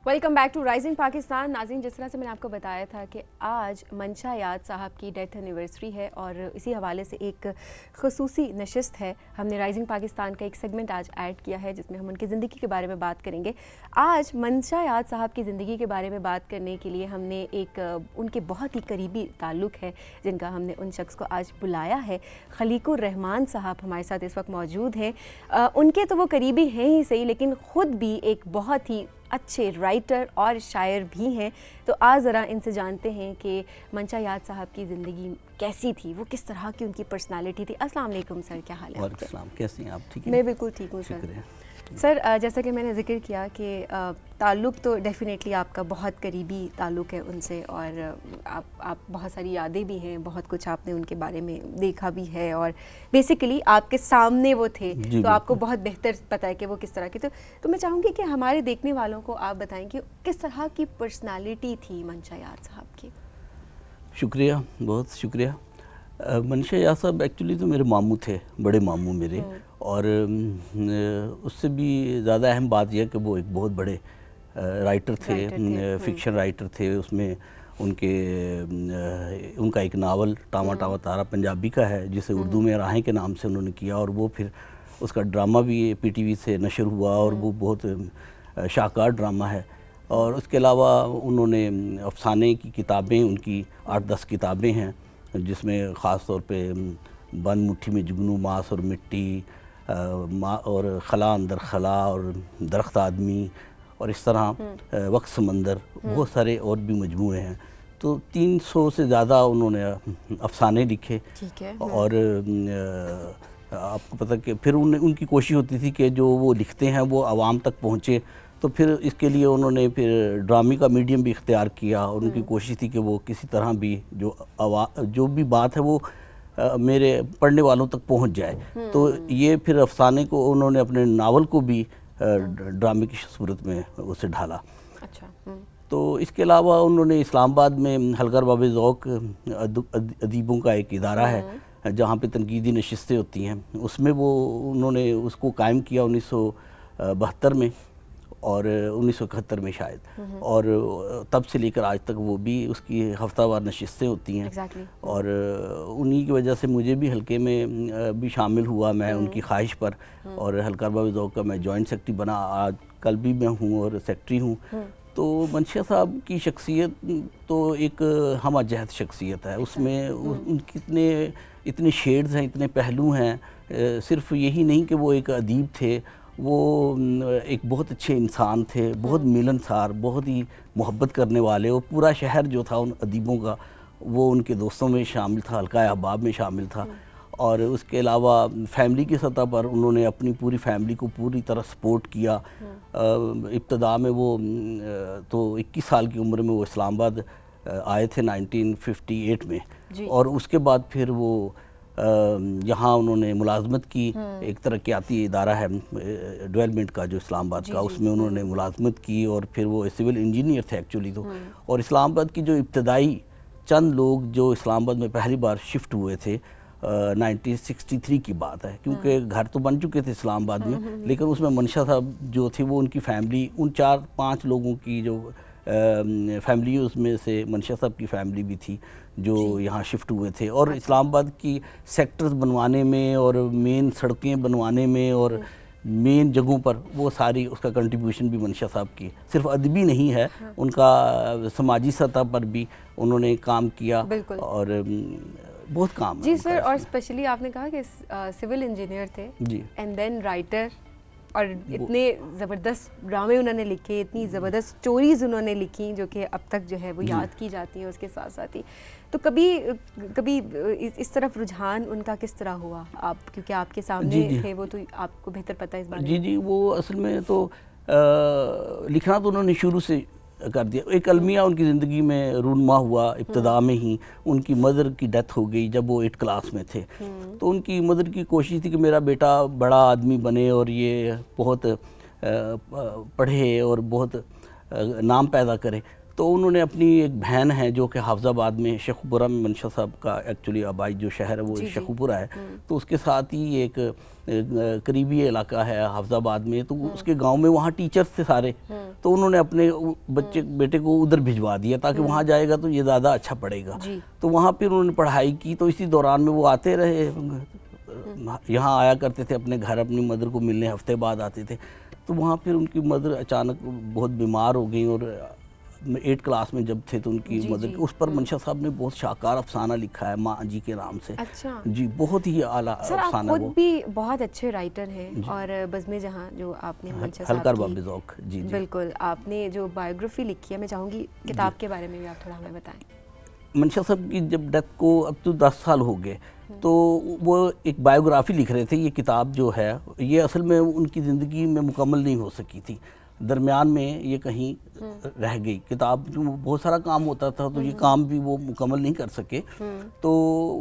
Welcome back to Rising Pakistan. नाज़रीन, जिस तरह से मैंने आपको बताया था कि आज मंशा याद साहब की डेथ एनिवर्सरी है और इसी हवाले से एक ख़ुसूसी नशिस्त है। हमने राइजिंग पाकिस्तान का एक सेगमेंट आज ऐड किया है जिसमें हम उनकी ज़िंदगी के बारे में बात करेंगे। आज मंशा याद साहब की ज़िंदगी के बारे में बात करने के लिए हमने एक उनके बहुत ही करीबी ताल्लुक़ है जिनका हमने उन शख्स को आज बुलाया है। खलीकुर रहमान साहब हमारे साथ इस वक्त मौजूद हैं। उनके तो वो करीबी हैं ही सही, लेकिन ख़ुद भी एक बहुत ही अच्छे राइटर और शायर भी हैं। तो आज ज़रा इनसे जानते हैं कि मंशा याद साहब की ज़िंदगी कैसी थी, वो किस तरह की उनकी पर्सनालिटी थी। अस्सलाम वालेकुम सर, क्या हाल है? वालेकुम सलाम, कैसी हैं आप? ठीक है, मैं बिल्कुल ठीक हूँ सर। सर, जैसा कि मैंने जिक्र किया कि ताल्लुक़ तो डेफ़िनेटली आपका बहुत करीबी ताल्लुक़ है उनसे, और आप बहुत सारी यादें भी हैं, बहुत कुछ आपने उनके बारे में देखा भी है और बेसिकली आपके सामने वो थे, तो आपको बहुत बेहतर पता है कि वो किस तरह के। तो मैं चाहूँगी कि हमारे देखने वालों को आप बताएं कि किस तरह की पर्सनालिटी थी मंशा याद साहब की। शुक्रिया, बहुत शुक्रिया। मंशा याद साहब एक्चुअली तो मेरे मामू थे, बड़े मामू मेरे, और उससे भी ज़्यादा अहम बात यह कि वो एक बहुत बड़े राइटर थे, फ़िक्शन राइटर थे। उसमें उनका एक नावल टामा टामा तारा पंजाबी का है, जिसे उर्दू में राहें के नाम से उन्होंने किया, और वो फिर उसका ड्रामा भी PTV से नशर हुआ, और वो बहुत शाहकार ड्रामा है। और उसके अलावा उन्होंने अफसाने की किताबें, उनकी 8-10 किताबें हैं, जिसमें ख़ास तौर पे बंद मुट्ठी में जुगनू, मांस और मिट्टी, और खला अंदर खला, और दरख्त आदमी, और इस तरह वक्त समंदर, बहुत सारे और भी मजमूए हैं। तो 300 से ज़्यादा उन्होंने अफसाने लिखे। ठीक है। और आपको पता कि फिर उनकी कोशिश होती थी कि जो वो लिखते हैं वो आवाम तक पहुँचे, तो फिर इसके लिए उन्होंने फिर ड्रामे का मीडियम भी इख्तियार किया, और उनकी कोशिश थी कि वो किसी तरह भी जो भी बात है वो मेरे पढ़ने वालों तक पहुंच जाए। तो ये फिर अफसाने को उन्होंने अपने नावल को भी ड्रामे की सूरत में उसे ढाला। अच्छा। तो इसके अलावा उन्होंने इस्लामाबाद में हलकर बाब ज़ौक़ अदीबों का एक इदारा है, जहाँ पे तनकीदी नशिस्तें होती हैं, उसमें वो उन्होंने उसको कायम किया 1972 में और 1971 में शायद, और तब से लेकर आज तक वो भी उसकी हफ्तावार नशिस्तें होती हैं। Exactly. और उन्हीं की वजह से मुझे भी हल्के में भी शामिल हुआ, मैं उनकी ख्वाहिश पर, और हलका बाब ज़ौक़ का मैं जॉइंट सेक्रेटरी बना, आज कल भी मैं हूँ और सेक्रेटरी हूँ। तो मंशिया साहब की शख्सियत तो एक हम जहद शख्सियत है, उसमें उनकी इतने शेड्स हैं, इतने पहलू हैं। सिर्फ यही नहीं कि वो एक अदीब थे, वो एक बहुत अच्छे इंसान थे, बहुत मिलनसार, बहुत ही मोहब्बत करने वाले, और पूरा शहर जो था उन अदीबों का वो उनके दोस्तों में शामिल था, हल्का अहबाब में शामिल था। और उसके अलावा फैमिली की सतह पर उन्होंने अपनी पूरी फैमिली को पूरी तरह सपोर्ट किया। इब्तदा में वो तो 21 साल की उम्र में वो इस्लामाबाद आए थे 1958 में, और उसके बाद फिर वो यहाँ उन्होंने मुलाजमत की। एक तरक्याती इदारा है डेवलपमेंट का जो इस्लामाबाद का, उसमें उन्होंने मुलाजमत की, और फिर वो सिविल इंजीनियर थे एक्चुअली तो। और इस्लामाबाद की जो इब्तदाई चंद लोग जो इस्लामाबाद में पहली बार शिफ्ट हुए थे 1963 की बात है, क्योंकि घर तो बन चुके थे इस्लामाबाद में, लेकिन उसमें मंशा साहब जो थे वो उनकी फैमिली, उन 4-5 लोगों की जो फैमिली, उसमें से मंशा साहब की फैमिली भी थी जो यहाँ शिफ्ट हुए थे। और इस्लामाबाद की सेक्टर्स बनवाने में और मेन सड़कें बनवाने में और मेन जगहों पर वो सारी उसका कंट्रीब्यूशन भी मंशा साहब की सिर्फ अदबी नहीं है, उनका समाजी सतह पर भी उन्होंने काम किया और बहुत काम जी सर। और स्पेशली आपने कहा कि सिविल इंजीनियर थे जी, एंड देन राइटर, और इतने ज़बरदस्त ड्रामे उन्होंने लिखे, इतनी ज़बरदस्त स्टोरीज़ उन्होंने लिखी जो कि अब तक जो है वो याद की जाती हैं। उसके साथ साथ ही तो कभी इस तरफ रुझान उनका किस तरह हुआ? आप क्योंकि आपके सामने थे वो, तो आपको बेहतर पता है इस बारे में। जी, वो असल में तो लिखना तो उन्होंने शुरू से कर दिया। एक अलमिया उनकी ज़िंदगी में रूनमा हुआ इब्तदा में ही। उनकी मदर की डेथ हो गई जब वो 8 क्लास में थे, तो उनकी मदर की कोशिश थी कि मेरा बेटा बड़ा आदमी बने और ये बहुत पढ़े और बहुत नाम पैदा करे। तो उन्होंने अपनी एक बहन है जो कि हाफजाबाद में, शेखुपुरा में, मंशा साहब का एक्चुअली आबाई जो शहर है वो शेखुपुरा है, तो उसके साथ ही एक करीबी इलाका है हाफजाबाद में, तो उसके गांव में वहाँ टीचर्स थे सारे, तो उन्होंने अपने बेटे को उधर भिजवा दिया ताकि वहाँ जाएगा तो ये ज़्यादा अच्छा पढ़ेगा। तो वहाँ पर उन्होंने पढ़ाई की। तो इसी दौरान में वो आते रहे, यहाँ आया करते थे अपने घर, अपनी मदर को मिलने हफ्ते बाद आते थे। तो वहाँ फिर उनकी मदर अचानक बहुत बीमार हो गई, और 8 क्लास में जब थे तो उनकी मदर, उस पर मंशा साहब ने बहुत शाहकार अफसाना लिखा है माँ जी के नाम से। अच्छा जी, बहुत ही आला अफसाना। आप खुद भी बहुत अच्छे राइटर हैं, और बज़्म जहाँ जो आपने मंशा साहब हलकर बाब ज़ौक़ जी बिल्कुल, आपने जो बायोग्राफी लिखी है, मैं चाहूँगी किताब के बारे में भी आप थोड़ा हमें बताएं। मंशा साहब की जब डेथ को अब तो 10 साल हो गए, तो वो एक बायोग्राफी लिख रहे थे। ये किताब जो है ये असल में उनकी ज़िंदगी में मुकम्मल नहीं हो सकी थी, दरमियान में ये कहीं रह गई। किताब बहुत सारा काम होता था, तो ये काम भी वो मुकम्मल नहीं कर सके। तो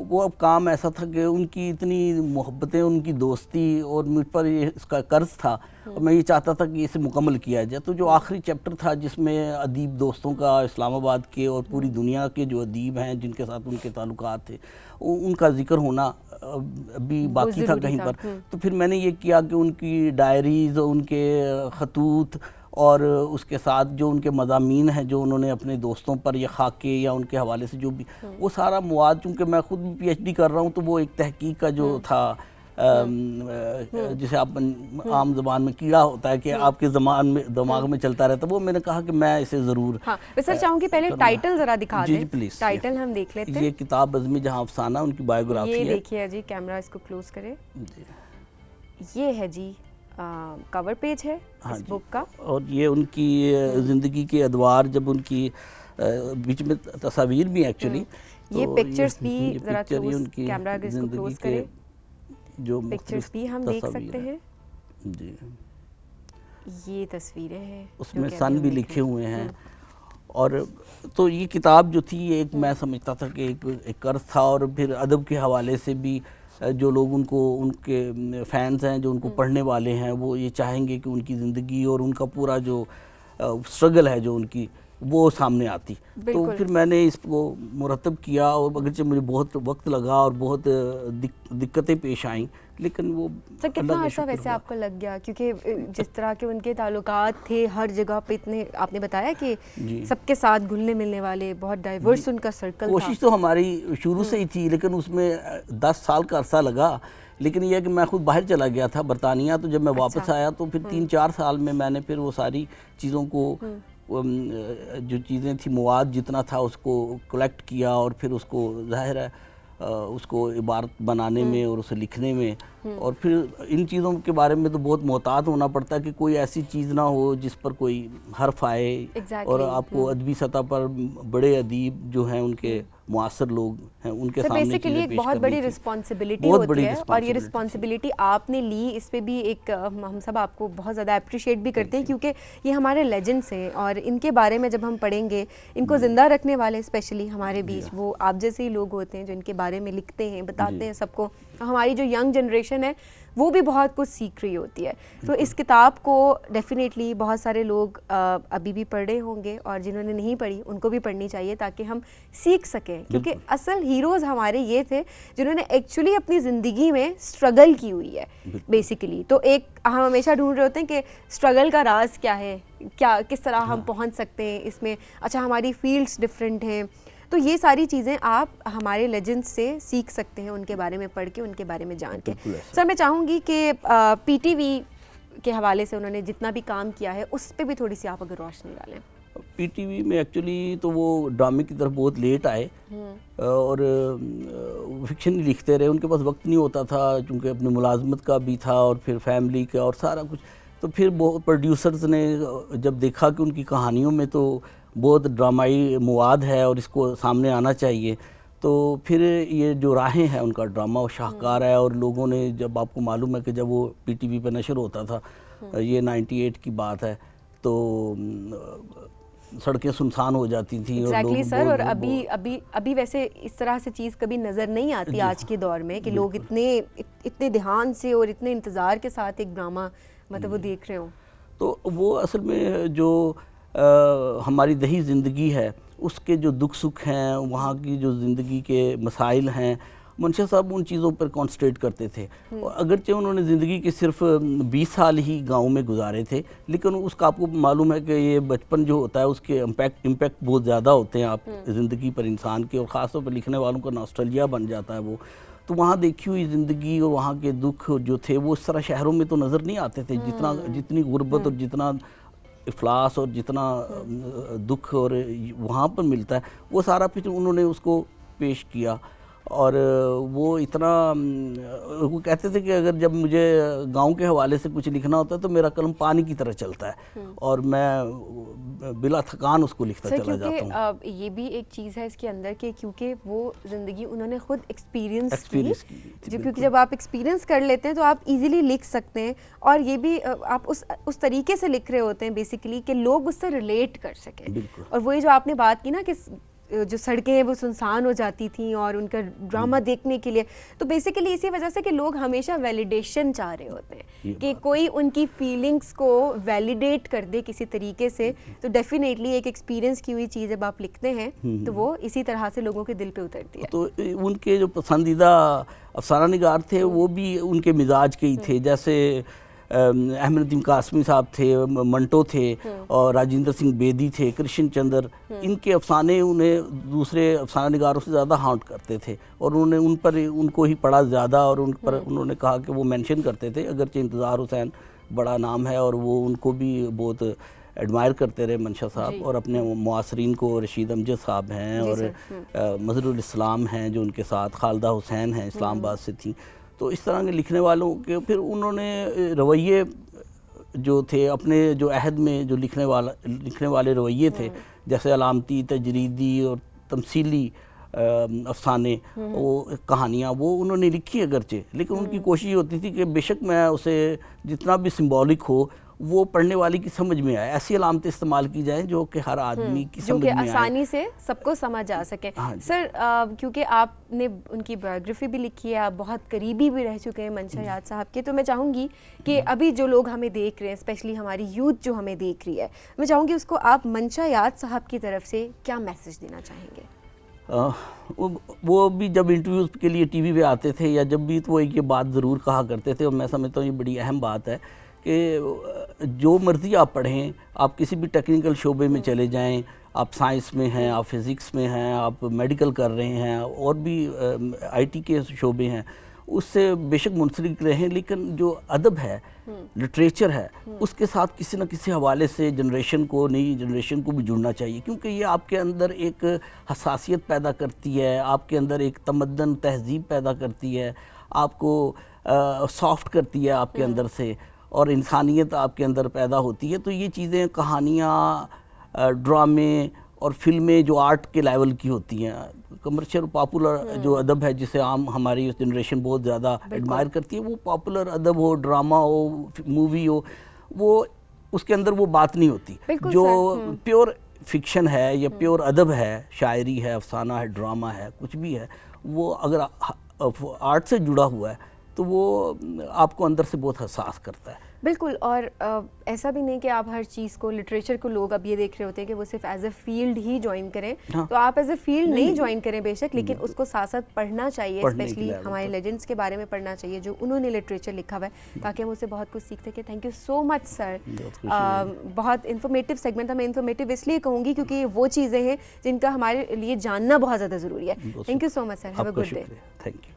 वो अब काम ऐसा था कि उनकी इतनी मोहब्बतें, उनकी दोस्ती और मुझ पर ये इसका कर्ज था, और मैं ये चाहता था कि इसे मुकम्मल किया जाए। तो जो आखिरी चैप्टर था जिसमें अदीब दोस्तों का, इस्लामाबाद के और पूरी दुनिया के जो अदीब हैं जिनके साथ उनके ताल्लुकात थे, उनका जिक्र होना अभी बाकी था कहीं पर। तो फिर मैंने ये किया कि उनकी डायरीज़, उनके खतूत और उसके साथ जो उनके मज़ामीन हैं जो उन्होंने अपने दोस्तों पर या खाके या उनके हवाले से जो भी वो सारा मवाद, चूँकि मैं खुद भी PhD कर रहा हूँ, तो वो एक तहकीक का जो था जिसे आप आम ज़बान में कीड़ा होता है कि आपके दिमाग में चलता रहता है, वो मैंने कहा कि मैं इसे ज़रूर सर चाहूँगी पहले टाइटल ज़रा दिखा दें। जी प्लीज़, टाइटल हम देख लेते हैं। ये किताब बज़्म जहाँ अफसाना, उनकी बायोग्राफी है। ये देखिए जी, कैमरा इसको क्लोज करें। ये है जी कवर पेज है इस बुक का, और ये उनकी ज़िंदगी के अदवार, जब उनकी बीच में तस्वीर भी एक्चुअली, ये पिक्चर्स भी ज़रा कैमरा अगर इसको क्लोज करें, जो पिक्चर्स भी हम देख सकते हैं जी। ये तस्वीरें हैं, उसमें सन भी लिखे हुए हैं। और तो ये किताब जो थी, ये एक मैं समझता था कि एक कर्ज था, और फिर अदब के हवाले से भी जो लोग उनके फैंस हैं, जो उनको पढ़ने वाले हैं, वो ये चाहेंगे कि उनकी ज़िंदगी और उनका पूरा जो स्ट्रगल है जो उनकी, वो सामने आती। तो फिर मैंने इसको मुरतब किया, और अगरचे मुझे बहुत वक्त लगा और बहुत दिक्कतें पेश आईं, लेकिन वो सर कितना अर्सा वैसे आपको लग गया, क्योंकि जिस तरह के उनके ताल्लुकात थे हर जगह पे, इतने आपने बताया कि सबके साथ घुलने मिलने वाले, बहुत डाइवर्स उनका सर्कल था। कोशिश तो हमारी शुरू से ही थी, लेकिन उसमें 10 साल का अरसा लगा। लेकिन यह कि मैं खुद बाहर चला गया था बरतानिया, तो जब मैं वापस आया तो फिर 3-4 साल में मैंने फिर वो सारी चीज़ों को, जो चीज़ें थी, मवाद जितना था उसको कलेक्ट किया, और फिर उसको ज़ाहिर है उसको इबारत बनाने में और उसे लिखने में, और फिर इन चीज़ों के बारे में तो बहुत मोहतात होना पड़ता है कि कोई ऐसी चीज़ ना हो जिस पर कोई हर्फ आए। और आपको अदबी सतह पर बड़े अदीब जो हैं, उनके मुआसर लोग हैं, उनके सामने बेसिकली एक बहुत बड़ी रिस्पॉन्सिबिलिटी होती है, और ये रिस्पॉन्सिबिलिटी आपने ली, इस पे भी एक हम सब आपको बहुत ज़्यादा अप्रिशिएट भी करते हैं, क्योंकि ये हमारे लेजेंड्स हैं, और इनके बारे में जब हम पढ़ेंगे, इनको ज़िंदा रखने वाले स्पेशली हमारे बीच वो आप जैसे ही लोग होते हैं जो इनके बारे में लिखते हैं, बताते हैं सबको। हमारी जो यंग जनरेशन है वो भी बहुत कुछ सीख रही होती है। तो इस किताब को डेफिनेटली बहुत सारे लोग अभी भी पढ़ रहे होंगे, और जिन्होंने नहीं पढ़ी उनको भी पढ़नी चाहिए, ताकि हम सीख सकें, क्योंकि असल हीरोज़ हमारे ये थे जिन्होंने एक्चुअली अपनी ज़िंदगी में स्ट्रगल की हुई है बेसिकली। तो एक हम हमेशा ढूंढ रहे होते हैं कि स्ट्रगल का राज क्या है, क्या किस तरह हम पहुंच सकते हैं इसमें। अच्छा, हमारी फील्ड्स डिफरेंट हैं, तो ये सारी चीज़ें आप हमारे लेजेंड्स से सीख सकते हैं, उनके बारे में पढ़ के, उनके बारे में जान के। सर मैं चाहूँगी कि PTV के हवाले से उन्होंने जितना भी काम किया है उस पर भी थोड़ी सी आप अगर रोशनी डालें। PTV में एक्चुअली तो वो ड्रामे की तरफ बहुत लेट आए, और फिक्शन लिखते रहे, उनके पास वक्त नहीं होता था, क्योंकि अपनी मुलाजमत का भी था और फिर फैमिली का और सारा कुछ। तो फिर बहुत प्रोड्यूसर्स ने जब देखा कि उनकी कहानियों में तो बहुत ड्रामाई मवाद है और इसको सामने आना चाहिए, तो फिर ये जो राहें हैं उनका ड्रामा वो शाहकार है। और लोगों ने, जब आपको मालूम है कि जब वो PTV पे नशर होता था, ये 98 की बात है, तो सड़कें सुनसान हो जाती थी। Exactly, sir. और अभी वैसे इस तरह से चीज़ कभी नज़र नहीं आती आज के दौर में, कि लोग इतने ध्यान से और इतने इंतज़ार के साथ एक ड्रामा मतलब वो देख रहे हो। तो वो असल में जो हमारी दही ज़िंदगी है, उसके जो दुख सुख हैं, वहाँ की जो ज़िंदगी के मसाइल हैं, मुंशी साहब उन चीज़ों पर कॉन्सन्ट्रेट करते थे। और अगरचे उन्होंने ज़िंदगी के सिर्फ 20 साल ही गांव में गुजारे थे, लेकिन उसका आपको मालूम है कि ये बचपन जो होता है उसके इम्पैक्ट बहुत ज़्यादा होते हैं आप ज़िंदगी पर, इंसान की, और ख़ासतौर पर लिखने वालों का नॉस्टैल्जिया बन जाता है वो। तो वहाँ देखी हुई ज़िंदगी और वहाँ के दुख जो थे वो इस तरह शहरों में तो नज़र नहीं आते थे, जितनी गुर्बत और जितना इफलास और जितना दुख और वहाँ पर मिलता है, वो सारा फिर उन्होंने उसको पेश किया। और वो इतना, वो कहते थे कि अगर जब मुझे गांव के हवाले से कुछ लिखना होता है तो मेरा कलम पानी की तरह चलता है, और मैं बिला थकान उसको लिखता चला जाता हूँ। ये भी एक चीज़ है इसके अंदर कि क्योंकि वो ज़िंदगी उन्होंने खुद एक्सपीरियंस की, क्योंकि जब आप एक्सपीरियंस कर लेते हैं तो आप इजीली लिख सकते हैं, और ये भी आप उस तरीके से लिख रहे होते हैं बेसिकली कि लोग उससे रिलेट कर सकें। और वही जो आपने बात की ना कि जो सड़कें हैं वो सुनसान हो जाती थी और उनका ड्रामा देखने के लिए, तो बेसिकली इसी वजह से कि लोग हमेशा वैलिडेशन चाह रहे होते हैं कि कोई उनकी फीलिंग्स को वैलिडेट कर दे किसी तरीके से। तो डेफिनेटली एक एक्सपीरियंस की हुई चीज़ जब आप लिखते हैं तो वो इसी तरह से लोगों के दिल पे उतरती है। तो उनके जो पसंदीदा अफसाना निगार थे वो भी उनके मिजाज के ही थे। जैसे अहमद नदीम कासमी साहब थे, मंटो थे, और राजेंद्र सिंह बेदी थे, कृष्ण चंद्र, इनके अफसाने उन्हें दूसरे अफसाना निगारों से ज़्यादा हाउंट करते थे और उन्होंने उनको ही पढ़ा ज़्यादा, और उन पर उन्होंने कहा कि वो मेंशन करते थे, अगरचे इंतज़ार हुसैन बड़ा नाम है और वो उनको भी बहुत एडमायर करते रहे मंशा साहब, और अपने मुआसरीन को रशीद अमजद साहब हैं और मजहरुल इस्लाम हैं जो उनके साथ, खालिदा हुसैन हैं इस्लामाबाद से थी। तो इस तरह के लिखने वालों के फिर उन्होंने रवैये जो थे अपने जो अहद में जो लिखने वाले रवैये थे, जैसे अलामती, तजरीदी और तमसीली अफसाने, वो कहानियाँ वो उन्होंने लिखी अगरचे, लेकिन उनकी कोशिश ये होती थी कि बेशक मैं उसे जितना भी सिंबॉलिक हो वो पढ़ने वाले की समझ में आए, ऐसी अलामतें इस्तेमाल की जाएं जो कि हर आदमी की समझ में आए, आसानी से सबको समझ आ सके। सर क्योंकि आपने उनकी बायोग्राफी भी लिखी है, आप बहुत करीबी भी रह चुके हैं मंशा साहब के, तो मैं चाहूँगी कि अभी जो लोग हमें देख रहे हैं, स्पेशली हमारी यूथ जो हमें देख रही है, मैं चाहूँगी उसको आप मंशा साहब की तरफ से क्या मैसेज देना चाहेंगे? वो भी जब इंटरव्यूज़ के लिए टीवी पे आते थे या जब भी, तो वो एक ये बात ज़रूर कहा करते थे, और मैं समझता हूँ ये बड़ी अहम बात है कि जो मर्ज़ी आप पढ़ें, आप किसी भी टेक्निकल शोबे में चले जाएं, आप साइंस में हैं, आप फिज़िक्स में हैं, आप मेडिकल कर रहे हैं और भी आईटी के शोबे हैं, उससे बेशक मुंसलिक रहें, लेकिन जो अदब है, लिटरेचर है, उसके साथ किसी न किसी हवाले से नई जनरेशन को भी जुड़ना चाहिए, क्योंकि ये आपके अंदर एक हसासियत पैदा करती है, आपके अंदर एक तमद्दन तहज़ीब पैदा करती है, आपको सॉफ्ट करती है आपके अंदर से, और इंसानियत आपके अंदर पैदा होती है। तो ये चीज़ें, कहानियाँ, ड्रामे और फिल्में जो आर्ट के लेवल की होती हैं, कमर्शियल पॉपुलर जो अदब है जिसे आम हमारी जनरेशन बहुत ज़्यादा एडमायर करती है, वो पॉपुलर अदब हो, ड्रामा हो, मूवी हो, वो उसके अंदर वो बात नहीं होती जो प्योर फिक्शन है या प्योर अदब है, शायरी है, अफसाना है, ड्रामा है, कुछ भी है, वो अगर आर्ट से जुड़ा हुआ है तो वो आपको अंदर से बहुत हसास करता है। बिल्कुल, और ऐसा भी नहीं कि आप हर चीज़ को, लिटरेचर को लोग अब ये देख रहे होते हैं कि वो सिर्फ एज ए फील्ड ही ज्वाइन करें। हाँ। तो आप एज ए फील्ड नहीं ज्वाइन करें बेशक, लेकिन उसको साथ साथ पढ़ना चाहिए, स्पेशली हमारे लेजेंड्स के बारे में पढ़ना चाहिए जो उन्होंने लिटरेचर लिखा हुआ है, ताकि हम उससे बहुत कुछ सीख सकें। Thank you so much sir, बहुत इन्फॉर्मेटिव सेगमेंट था। मैं इन्फॉर्मेटिव इसलिए कहूँगी क्योंकि ये वो चीज़ें हैं जिनका हमारे लिए जानना बहुत ज़्यादा ज़रूरी है। Thank you so much sir, have a good day. Thank you.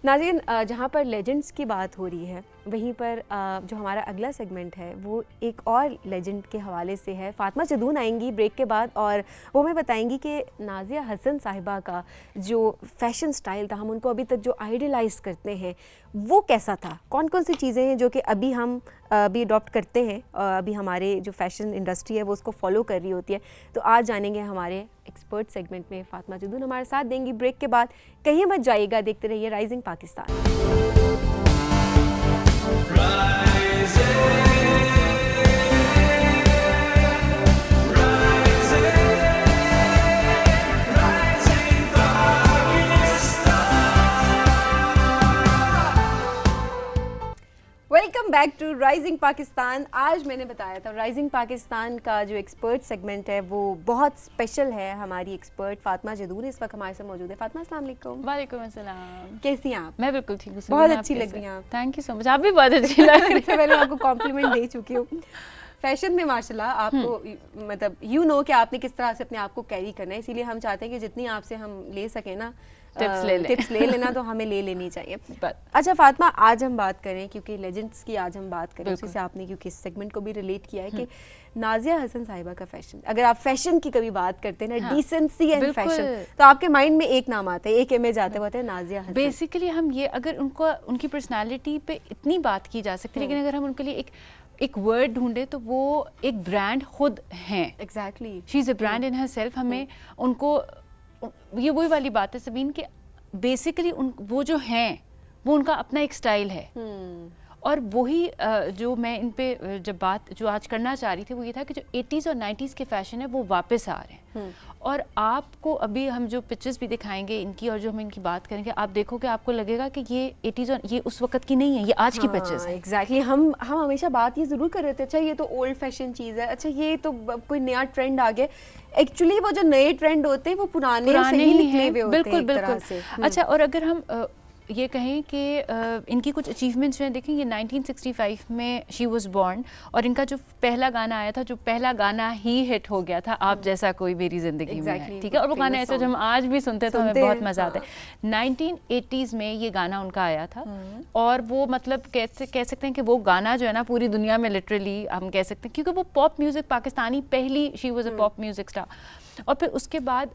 नाज़रीन, जहाँ पर लेजेंड्स की बात हो रही है, वहीं पर जो हमारा अगला सेगमेंट है वो एक और लेजेंड के हवाले से है। फातिमा जदून आएंगी ब्रेक के बाद और वो हमें बताएंगी कि नाज़िया हसन साहिबा का जो फैशन स्टाइल था, हम उनको अभी तक जो आइडियलाइज करते हैं वो कैसा था, कौन कौन सी चीज़ें हैं जो कि अभी हम अभी अडॉप्ट करते हैं, अभी हमारे जो फैशन इंडस्ट्री है वो उसको फॉलो कर रही होती है। तो आज जानेंगे हमारे एक्सपर्ट सेगमेंट में। फातिमा जदून हमारे साथ देंगी ब्रेक के बाद। कहीं मत जाइएगा, देखते रहिए Rising Pakistan. Welcome back to Rising Pakistan. आज मैंने बताया था राइजिंग पाकिस्तान का जो एक्सपर्ट सेगमेंट है वो बहुत स्पेशल है। हमारी एक्सपर्ट फातिमा जदून इस वक्त हमारे साथ मौजूद है। फातिमा अस्सलाम वालेकुम। वालेकुम अस्सलाम। कैसी हैं आप? मैं बिल्कुल ठीक हूँ। बहुत अच्छी लग रही हैं आप। Thank you so much. आप भी बहुत अच्छी लग रही हैं। इससे पहले आपको कॉम्प्लीमेंट दे चुकी हूँ। फैशन में माशाल्लाह आपको मतलब कि आपने किस तरह से अपने आप को कैरी करना है, इसीलिए हम चाहते हैं कि जितनी आपसे हम ले सकें ना टिप्स ले लेना तो हमें ले लेनी चाहिए। अच्छा फातिमा, आज हम बात करें, क्योंकि लेजेंड्स की आज हम बात करें, उसी से आपने क्योंकि इस सेगमेंट को भी रिलेट किया है कि नाज़िया हसन साहिबा का फैशन, अगर आप फैशन की कभी बात करते हैं ना, डिसेंसी एंड फैशन, तो आपके माइंड में एक नाम आता है, एक इमेज आता है, वो होता है नाज़िया हसन। बेसिकली हम ये, अगर उनकी पर्सनालिटी पे इतनी बात की जा सकती है, लेकिन अगर हम उनके लिए एक वर्ड ढूंढे तो वो एक ब्रांड खुद हैं। Exactly, she is a brand in her self. हमें उनको, ये वही वाली बात है सबीन कि बेसिकली वो जो हैं वो उनका अपना एक स्टाइल है, और वही जो मैं इन पे जब बात जो आज करना चाह रही थी वो ये था कि जो 80s और 90s के फैशन है वो वापस आ रहे हैं। और आपको अभी हम जो पिक्चर्स भी दिखाएंगे इनकी और जो हम इनकी बात करेंगे, आप देखोगे आपको लगेगा कि ये 80s और ये उस वक्त की नहीं है, ये आज की पिक्चर्स हैं। एग्जैक्टली, हम हमेशा बात ये ज़रूर कर रहे थे, अच्छा ये तो ओल्ड फैशन चीज़ है, अच्छा ये तो कोई नया ट्रेंड आ गया। एक्चुअली वो जो नए ट्रेंड होते हैं वो पुराने से ही निकले हुए होते हैं। बिल्कुल बिल्कुल। अच्छा, और अगर हम ये कहें कि इनकी कुछ अचीवमेंट्स जो हैं, देखें ये 1965 में शी वाज बोर्न, और इनका जो पहला गाना आया था, जो पहला गाना ही हिट हो गया था, आप जैसा कोई मेरी ज़िंदगी में है, ठीक है, और वो गाना ऐसा जो हम आज भी सुनते हैं तो हमें बहुत मज़ा आता है। 1980s में ये गाना उनका आया था, और वो मतलब कह सकते हैं कि वो गाना जो है ना पूरी दुनिया में लिटरली हम कह सकते हैं, क्योंकि वो पॉप म्यूज़िक पाकिस्तानी पहली, she was a pop music star. और फिर उसके बाद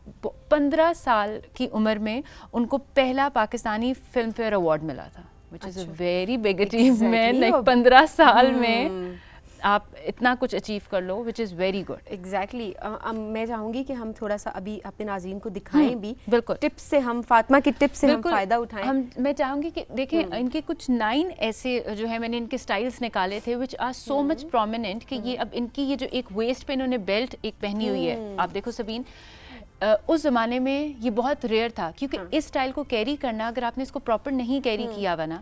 15 साल की उम्र में उनको पहला पाकिस्तानी फिल्म फेयर अवार्ड मिला था, which is a very big achievement. Like 15 साल में आप इतना कुछ अचीव कर लो, which is very good. Exactly. मैं चाहूँगी कि हम थोड़ा सा अभी अपने नाज़रीन को दिखाएं भी, बिल्कुल टिप्स से, हम फातिमा की टिप्स से हम फ़ायदा उठाएं। मैं चाहूँगी कि देखें इनके कुछ 9 ऐसे जो है, मैंने इनके स्टाइल्स निकाले थे which are so much prominent कि ये अब इनकी ये जो एक वेस्ट पे इन्होंने बेल्ट एक पहनी हुई है, आप देखो सबीन, उस ज़माने में ये बहुत रेयर था, क्योंकि इस स्टाइल को कैरी करना, अगर आपने इसको प्रॉपर नहीं कैरी किया हुआ ना,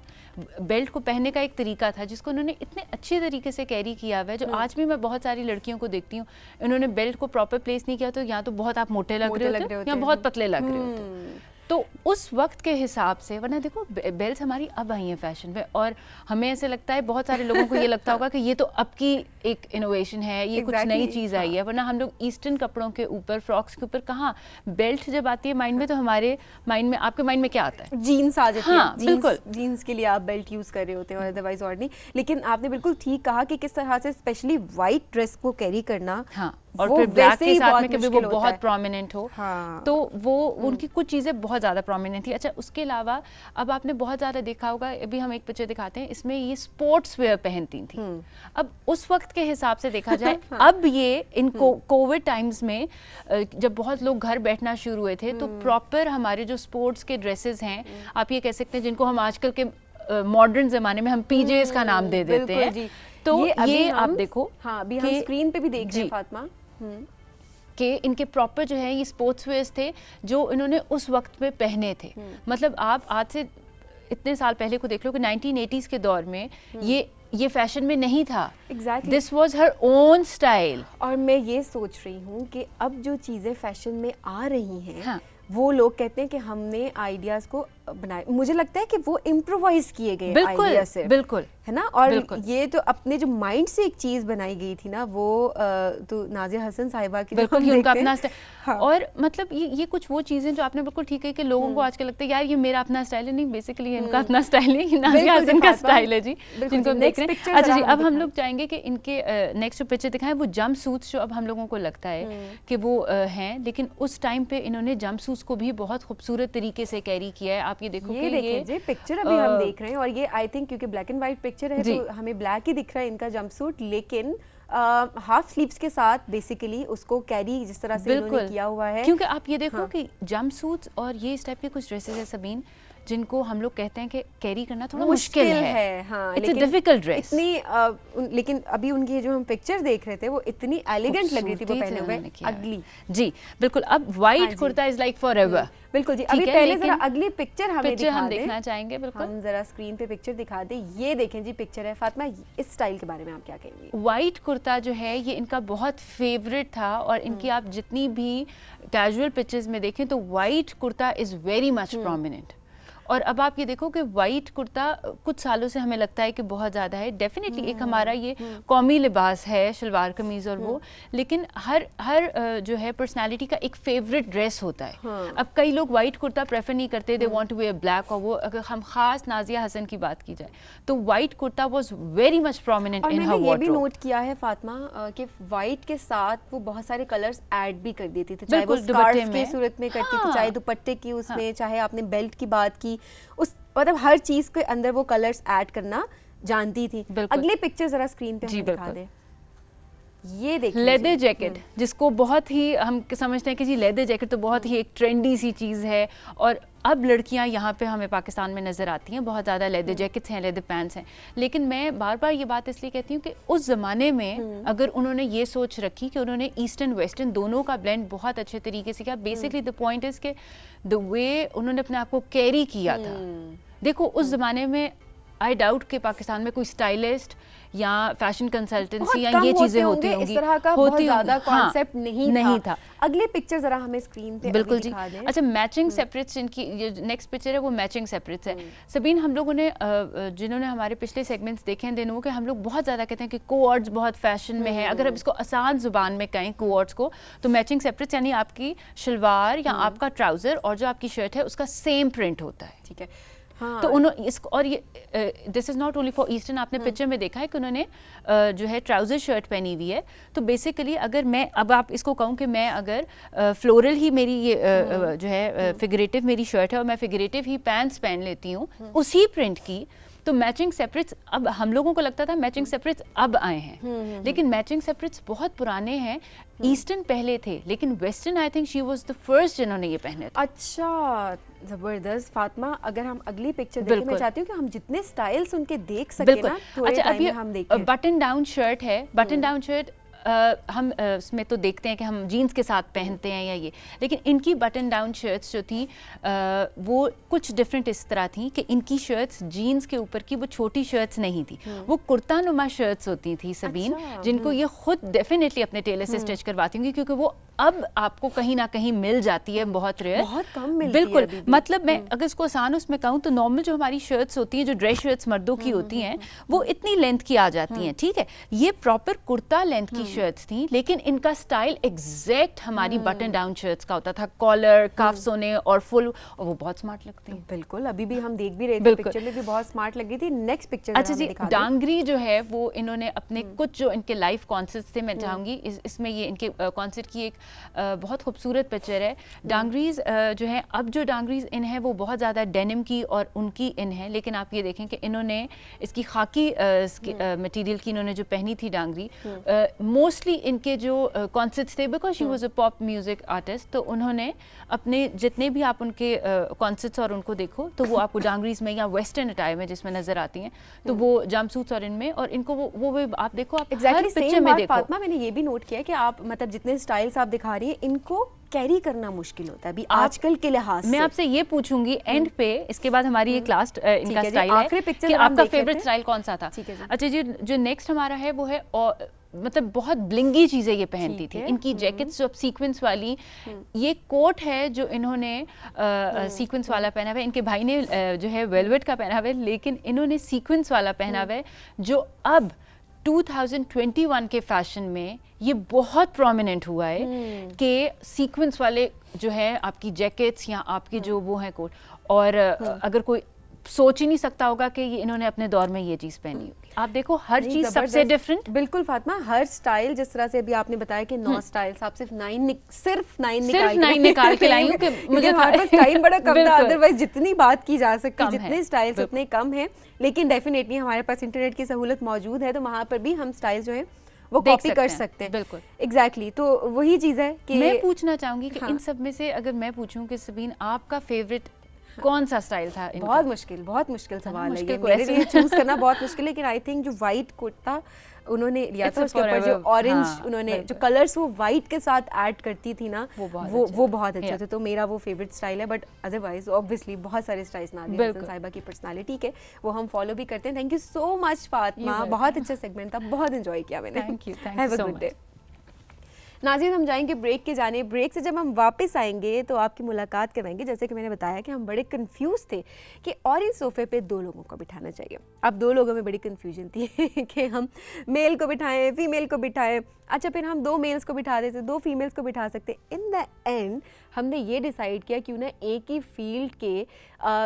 बेल्ट को पहनने का एक तरीका था जिसको उन्होंने इतने अच्छे तरीके से कैरी किया हुआ है, जो आज भी मैं बहुत सारी लड़कियों को देखती हूँ, इन्होंने बेल्ट को प्रॉपर प्लेस नहीं किया, तो या तो बहुत आप मोटे लग रहे होते हो या बहुत पतले लग रहे होते। तो उस वक्त के हिसाब से, वरना देखो बेल्ट हमारी अब आई हैं फैशन में, और हमें ऐसे लगता है, बहुत सारे लोगों को ये लगता होगा कि ये तो अब की एक इनोवेशन है, ये कुछ नई चीज़ आई है, वरना हम लोग ईस्टर्न कपड़ों के ऊपर, फ्रॉक्स के ऊपर कहाँ बेल्ट जब आती है माइंड में, तो हमारे माइंड में, आपके माइंड में क्या आता है? जीन्स आ जाती है। हाँ, बिल्कुल जीन्स के लिए आप बेल्ट यूज़ कर रहे होते हैं और अदरवाइज और नहीं। लेकिन आपने बिल्कुल ठीक कहा कि किस तरह से स्पेशली वाइट ड्रेस को कैरी करना, हाँ, और फिर ब्लैक के साथ में कभी वो बहुत प्रोमिनेंट हो, हाँ। तो वो उनकी कुछ चीज़ें बहुत ज़्यादा प्रोमिनेंट थी। अच्छा, उसके अलावा अब आपने बहुत ज़्यादा देखा होगा, अभी हम एक पिक्चर दिखाते हैं, इसमें ये स्पोर्ट्स वेयर पहनती थी। अब उस वक्त के हिसाब से देखा जाए, अब ये इनको कोविड टाइम्स में जब बहुत लोग घर बैठना शुरू हुए थे, तो प्रॉपर हमारे जो स्पोर्ट्स के ड्रेसेस हैं, आप ये कह सकते हैं, जिनको हम आजकल के मॉडर्न ज़माने में हम पीजेस का नाम दे देते हैं, तो ये आप देखो, हाँ, अभी हम स्क्रीन पे भी देख रहे हैं फातिमा, कि इनके प्रॉपर जो है ये स्पोर्ट्स वेयर्स थे जो इन्होंने उस वक्त पे पहने थे। मतलब आप आज से इतने साल पहले को देख लो कि 1980s के दौर में ये फैशन में नहीं था। Exactly. This was her own style. और मैं ये सोच रही हूँ कि अब जो चीज़ें फैशन में आ रही हैं, हाँ, वो लोग कहते हैं कि हमने आइडियाज़ को बनाए, मुझे लगता है कि वो इम्प्रोवाइज किए गए आइडिया से, बिल्कुल है ना। और ये तो अपने जो माइंड से एक चीज़ बनाई गई थी ना, वो तो नाज़िया हसन साहिबा की, बिल्कुल उनका अपना स्टाइल। हाँ। और मतलब ये कुछ वो चीज़ें जो आपने बिल्कुल ठीक है कि लोगों को आजकल लगता है यार ये मेरा अपना स्टाइल है, नहीं, बेसिकली इनका अपना स्टाइल है, ये नाज़िया हसन का स्टाइल है जी, जिनको हम देख रहे हैं। अच्छा जी, अब हम लोग चाहेंगे कि इनके नेक्स्ट जो पिक्चर दिखाएं, वो जंप सूट्स, जो अब हम लोगों को लगता है कि वो हैं, लेकिन उस टाइम पे इन्होंने जंप सूट्स को भी बहुत खूबसूरत तरीके से कैरी किया है। आप ये देखो कि ये जी पिक्चर अभी हम देख रहे हैं, और ये आई थिंक क्योंकि ब्लैक एंड व्हाइट पिक्चर है तो हमें ब्लैक ही दिख रहा है इनका जंपसूट, लेकिन हाफ स्लीव्स के साथ बेसिकली उसको कैरी जिस तरह से इन्होंने किया हुआ है। क्योंकि आप ये देखो कि जंपसूट्स और ये इस टाइप के कुछ ड्रेसेस है सबीन, जिनको हम लोग कहते हैं कि कैरी करना थोड़ा मुश्किल है। हाँ, इट्स अ डिफिकल्ट ड्रेस। लेकिन अभी उनकी जो हम पिक्चर देख रहे थे वो इतनी एलिगेंट लग रही थी, वो पहने हुए अगली। जी बिल्कुल। अब white kurta is like forever. बिल्कुल जी। अभी पहले जरा अगली पिक्चर हमें हम देखना चाहेंगे। बिल्कुल, हम जरा स्क्रीन पे पिक्चर दिखा दें। ये देखें जी पिक्चर है। फातिमा, इस स्टाइल के बारे में आप क्या कहेंगी? वाइट कुर्ता जो है ये इनका बहुत फेवरेट था, और इनकी आप जितनी भी कैजुअल पिक्चर्स में देखें तो white kurta is very much prominent. और अब आप ये देखो कि वाइट कुर्ता कुछ सालों से हमें लगता है कि बहुत ज़्यादा है। डेफिनेटली एक हमारा ये कौमी लिबास है, शलवार कमीज़ और वो, लेकिन हर जो है पर्सनालिटी का एक फेवरेट ड्रेस होता है। अब कई लोग वाइट कुर्ता प्रेफर नहीं करते, they want to wear black, और वो अगर हम खास नाज़िया हसन की बात की जाए तो white kurta was very much prominent in her wardrobe. ये भी नोट किया है फातिमा कि वाइट के साथ वो बहुत सारे कलर्स ऐड भी कर देती थी, चाहे वो स्कार्फ की सूरत में करती थी, चाहे दुपट्टे की उसमें, चाहे आपने बेल्ट की बात की, उस मतलब हर चीज के अंदर वो कलर्स ऐड करना जानती थी। अगली पिक्चर जरा स्क्रीन पे दिखा दे। ये देखिए लेदर जैकेट, जिसको बहुत ही हम समझते हैं कि जी लेदर जैकेट तो बहुत ही एक ट्रेंडी सी चीज़ है, और अब लड़कियां यहाँ पे हमें पाकिस्तान में नज़र आती हैं, बहुत ज़्यादा लेदर जैकेट्स हैं, लेदर पैंट्स हैं। लेकिन मैं बार बार ये बात इसलिए कहती हूँ कि उस ज़माने में अगर उन्होंने ये सोच रखी कि उन्होंने ईस्टर्न वेस्टर्न दोनों का ब्लेंड बहुत अच्छे तरीके से किया, बेसिकली द पॉइंट इज़ के द वे उन्होंने अपने आप को कैरी किया था। देखो उस ज़माने में आई डाउट कि पाकिस्तान में कोई स्टाइलिस्ट या फैशन कंसल्टेंसी बहुत या कम ये होते चीजें होती होंगे, होंगी, इस तरह का बहुत होती ज्यादा होंगी। हाँ, कॉन्सेप्ट नहीं था। अगले पिक्चर जरा हमें स्क्रीन पे बिल्कुल अभी जी। दिखा दें। अच्छा, मैचिंग सेपरेट्स, इनकी ये नेक्स्ट पिक्चर है वो मैचिंग सेपरेट्स है। सबीन, हम लोगों ने जिन्होंने हमारे पिछले सेगमेंट्स देखे हैं दिनों के, हम लोग बहुत ज़्यादा कहते हैं कि कोऑर्ड्स बहुत फैशन में है। अगर अब इसको आसान जुबान में कहें कोऑर्ड्स को, तो मैचिंग सेपरेट्स यानी आपकी शलवार या आपका ट्राउज़र और जो आपकी शर्ट है उसका सेम प्रिंट होता है। ठीक है, हाँ। तो उन्होंने इसको, और ये this is not only for eastern, आपने पिक्चर में देखा है कि उन्होंने जो है ट्राउज़र शर्ट पहनी हुई है। तो बेसिकली अगर मैं अब आप इसको कहूँ कि मैं अगर फ्लोरल ही मेरी ये जो है फिगरेटिव मेरी शर्ट है और मैं फिगरेटिव ही पैंट्स पहन लेती हूँ उसी प्रिंट की, तो मैचिंग सेपरेट्स, अब हम लोगों को लगता था मैचिंग सेपरेट्स अब आए हैं, लेकिन मैचिंग सेपरेट्स बहुत पुराने हैं। ईस्टर्न पहले थे, लेकिन western I think she was the first जिन्होंने ये पहने थे। अच्छा, जबरदस्त। फातिमा, अगर हम अगली पिक्चर देखें, मैं चाहती हूँ कि हम जितने स्टाइल्स उनके देख सके ना थोड़े अच्छा, टाइम अब में ये हम देखें। बटन डाउन शर्ट है, बटन डाउन शर्ट हम उसमें तो देखते हैं कि हम जीन्स के साथ पहनते हैं या ये, लेकिन इनकी बटन डाउन शर्ट्स जो थी वो कुछ डिफरेंट इस तरह थी कि इनकी शर्ट्स जीन्स के ऊपर की वो छोटी शर्ट्स नहीं थी, वो कुर्ता नुमा शर्ट्स होती थी सबीन। अच्छा, जिनको ये खुद डेफिनेटली अपने टेलर से स्टिच करवाती होंगी, क्योंकि वो अब आपको कहीं ना कहीं मिल जाती है, बहुत रेयर, बहुत कम मिलती है बिल्कुल। अभी भी। मतलब मैं अगर इसको आसान उसमें कहूँ तो नॉर्मल जो हमारी शर्ट्स होती हैं, जो ड्रेस शर्ट्स मर्दों की होती हैं, वो इतनी लेंथ की आ जाती हैं, ठीक है। ये प्रॉपर कुर्ता लेंथ की शर्ट्स थी, लेकिन इनका स्टाइल एग्जैक्ट हमारी बटन डाउन शर्ट्स का होता था, कॉलर, काफ्स होने और फुल, और वो बहुत स्मार्ट लगती हैं। बिल्कुल, अभी भी हम देख भी रहे थे, पिक्चर में भी बहुत स्मार्ट लगी थी। नेक्स्ट पिक्चर अच्छा जी, डांगरी जो है वो इन्होंने अपने कुछ जो इनके लाइव कॉन्सर्ट्स थे, मैं चाहूँगी इसमें ये इनके कॉन्सर्ट की एक बहुत खूबसूरत पिक्चर है। डांगरीज जो है, अब जो डांगरीज इन है वो बहुत ज़्यादा डेनिम की और उनकी इन है, लेकिन आप ये देखें कि इन्होंने इसकी खाकी मटेरियल की इन्होंने जो पहनी थी डांगरी, मोस्टली इनके जो कॉन्सर्ट्स थे, because she was a pop music artist, तो उन्होंने अपने जितने भी आप उनके कॉन्सर्ट्स और उनको देखो तो वो आपको डांगरीज में या वेस्टर्न अटायर में जिसमें नजर आती हैं, तो वो जंपसूट्स और इनमें, और इनको वो आप देखो, आप हर पिक्चर में देखो। फातिमा, मैंने ये भी नोट किया कि आप मतलब जितने स्टाइल्स आप दिखा रही हैं, इनको कैरी करना मुश्किल होता है अभी आजकल के लिहाज से। मैं आपसे ये पूछूंगी एंड पे, इसके बाद हमारी एक लास्ट इनका जी, स्टाइल आखिरी है पिक्चर कि हम आपका देख लेते फेवरेट हैं। स्टाइल कौन सा था। ठीक है जी। अच्छा जी, जो नेक्स्ट हमारा है वो है, और मतलब बहुत ब्लिंगी चीजें ये पहनती ठीक थी, है। इनकी जैकेट्स जो सीक्वेंस वाली, ये कोट है जो इन्होंने सीक्वेंस वाला पहना हुआ है, इनके भाई ने जो है वेलवेट का पहना हुआ है, लेकिन इन्होंने सीक्वेंस वाला पहना हुआ है, जो अब 2021 के फैशन में ये बहुत प्रोमिनेंट हुआ है कि सीक्वेंस वाले जो है आपकी जैकेट्स या आपकी जो वो है कोट, और अगर कोई सोच ही नहीं सकता होगा कि ये इन्होंने अपने दौर में ये चीज़ पहनी होगी। आप देखो हर नहीं, चीज़ सबसे जबरदस्त। डिफरेंट। बिल्कुल फातिमा, हर स्टाइल जिस तरह से अभी आपने बताया कि 9 स्टाइल्स, आप सिर्फ 9 निकाल के लाई हूं कि मुझे हमारे पास टाइम बड़ा कम था, बिल्कुल। अदरवाइज जितनी बात की जा सकती है, कम है, जितने स्टाइल्स बिल्कुल। उतने कम है, लेकिन डेफिनेटली हमारे पास इंटरनेट की सहूलत मौजूद है, तो वहाँ पर भी हम स्टाइल जो है वो देख कॉपी कर सकते हैं, सकते हैं। बिल्कुल। एग्जैक्टली, तो वही चीज़ है कि मैं पूछना चाहूंगी कि हाँ। इन सब में से अगर मैं पूछूं कि सबीन आपका फेवरेट कौन सा स्टाइल था इनका? बहुत मुश्किल सवाल है मुश्किल ये, मेरे question लिए चूज करना बहुत मुश्किल है, लेकिन आई थिंक जो वाइट कुर्ता उन्होंने लिया It's था, a उसके ऊपर जो forever, ऑरेंज हाँ, उन्होंने जो बिल्कुल। कलर्स वो वाइट के साथ ऐड करती थी ना, वो बहुत वो अच्छा बहुत अच्छा Yeah. था, तो मेरा वो फेवरेट स्टाइल है। बट अदरवाइज ऑब्वियसली बहुत सारे स्टाइल्स नादिया हसन बिल्कुल। साहिबा की पर्सनालिटी के वो हम फॉलो भी करते हैं। Thank you so much Fatima, welcome. बहुत अच्छा सेगमेंट था, बहुत एंजॉय किया मैंने। Thank you Have a so good much. day. नाज़रीन, हम जाएंगे ब्रेक के जाने, ब्रेक से जब हम वापस आएंगे तो आपकी मुलाकात करवाएंगे। जैसे कि मैंने बताया कि हम बड़े कंफ्यूज थे कि ऑरेंज सोफे पे 2 लोगों को बिठाना चाहिए। अब 2 लोगों में बड़ी कंफ्यूजन थी कि हम मेल को बिठाएं, फीमेल को बिठाएं। अच्छा, फिर हम 2 मेल्स को बिठा देते, 2 फीमेल्स को बिठा सकते। इन द एंड हमने ये डिसाइड किया क्यों ना एक ही फील्ड के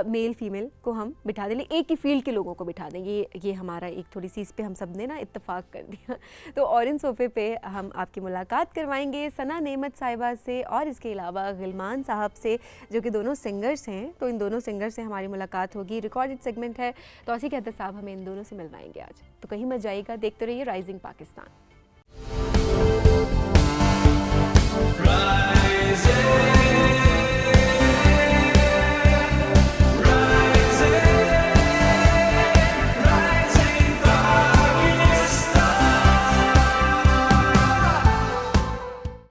मेल फीमेल को हम बिठा दें, एक ही फील्ड के लोगों को बिठा देंगे। ये हमारा एक थोड़ी सी इस पे हम सब ने ना इत्तेफाक कर दिया। तो ऑरेंज सोफे पे हम आपकी मुलाकात करवाएंगे सना नेमत साहिबा से, और इसके अलावा गिलमान साहब से, जो कि दोनों सिंगर्स हैं। तो इन दोनों सिंगर से हमारी मुलाकात होगी, रिकॉर्डेड सेगमेंट है। तो ऐसे कहते साहब हमें इन दोनों से मिलवाएंगे आज। तो कहीं मत जाइएगा, देखते रहिए राइजिंग पाकिस्तान।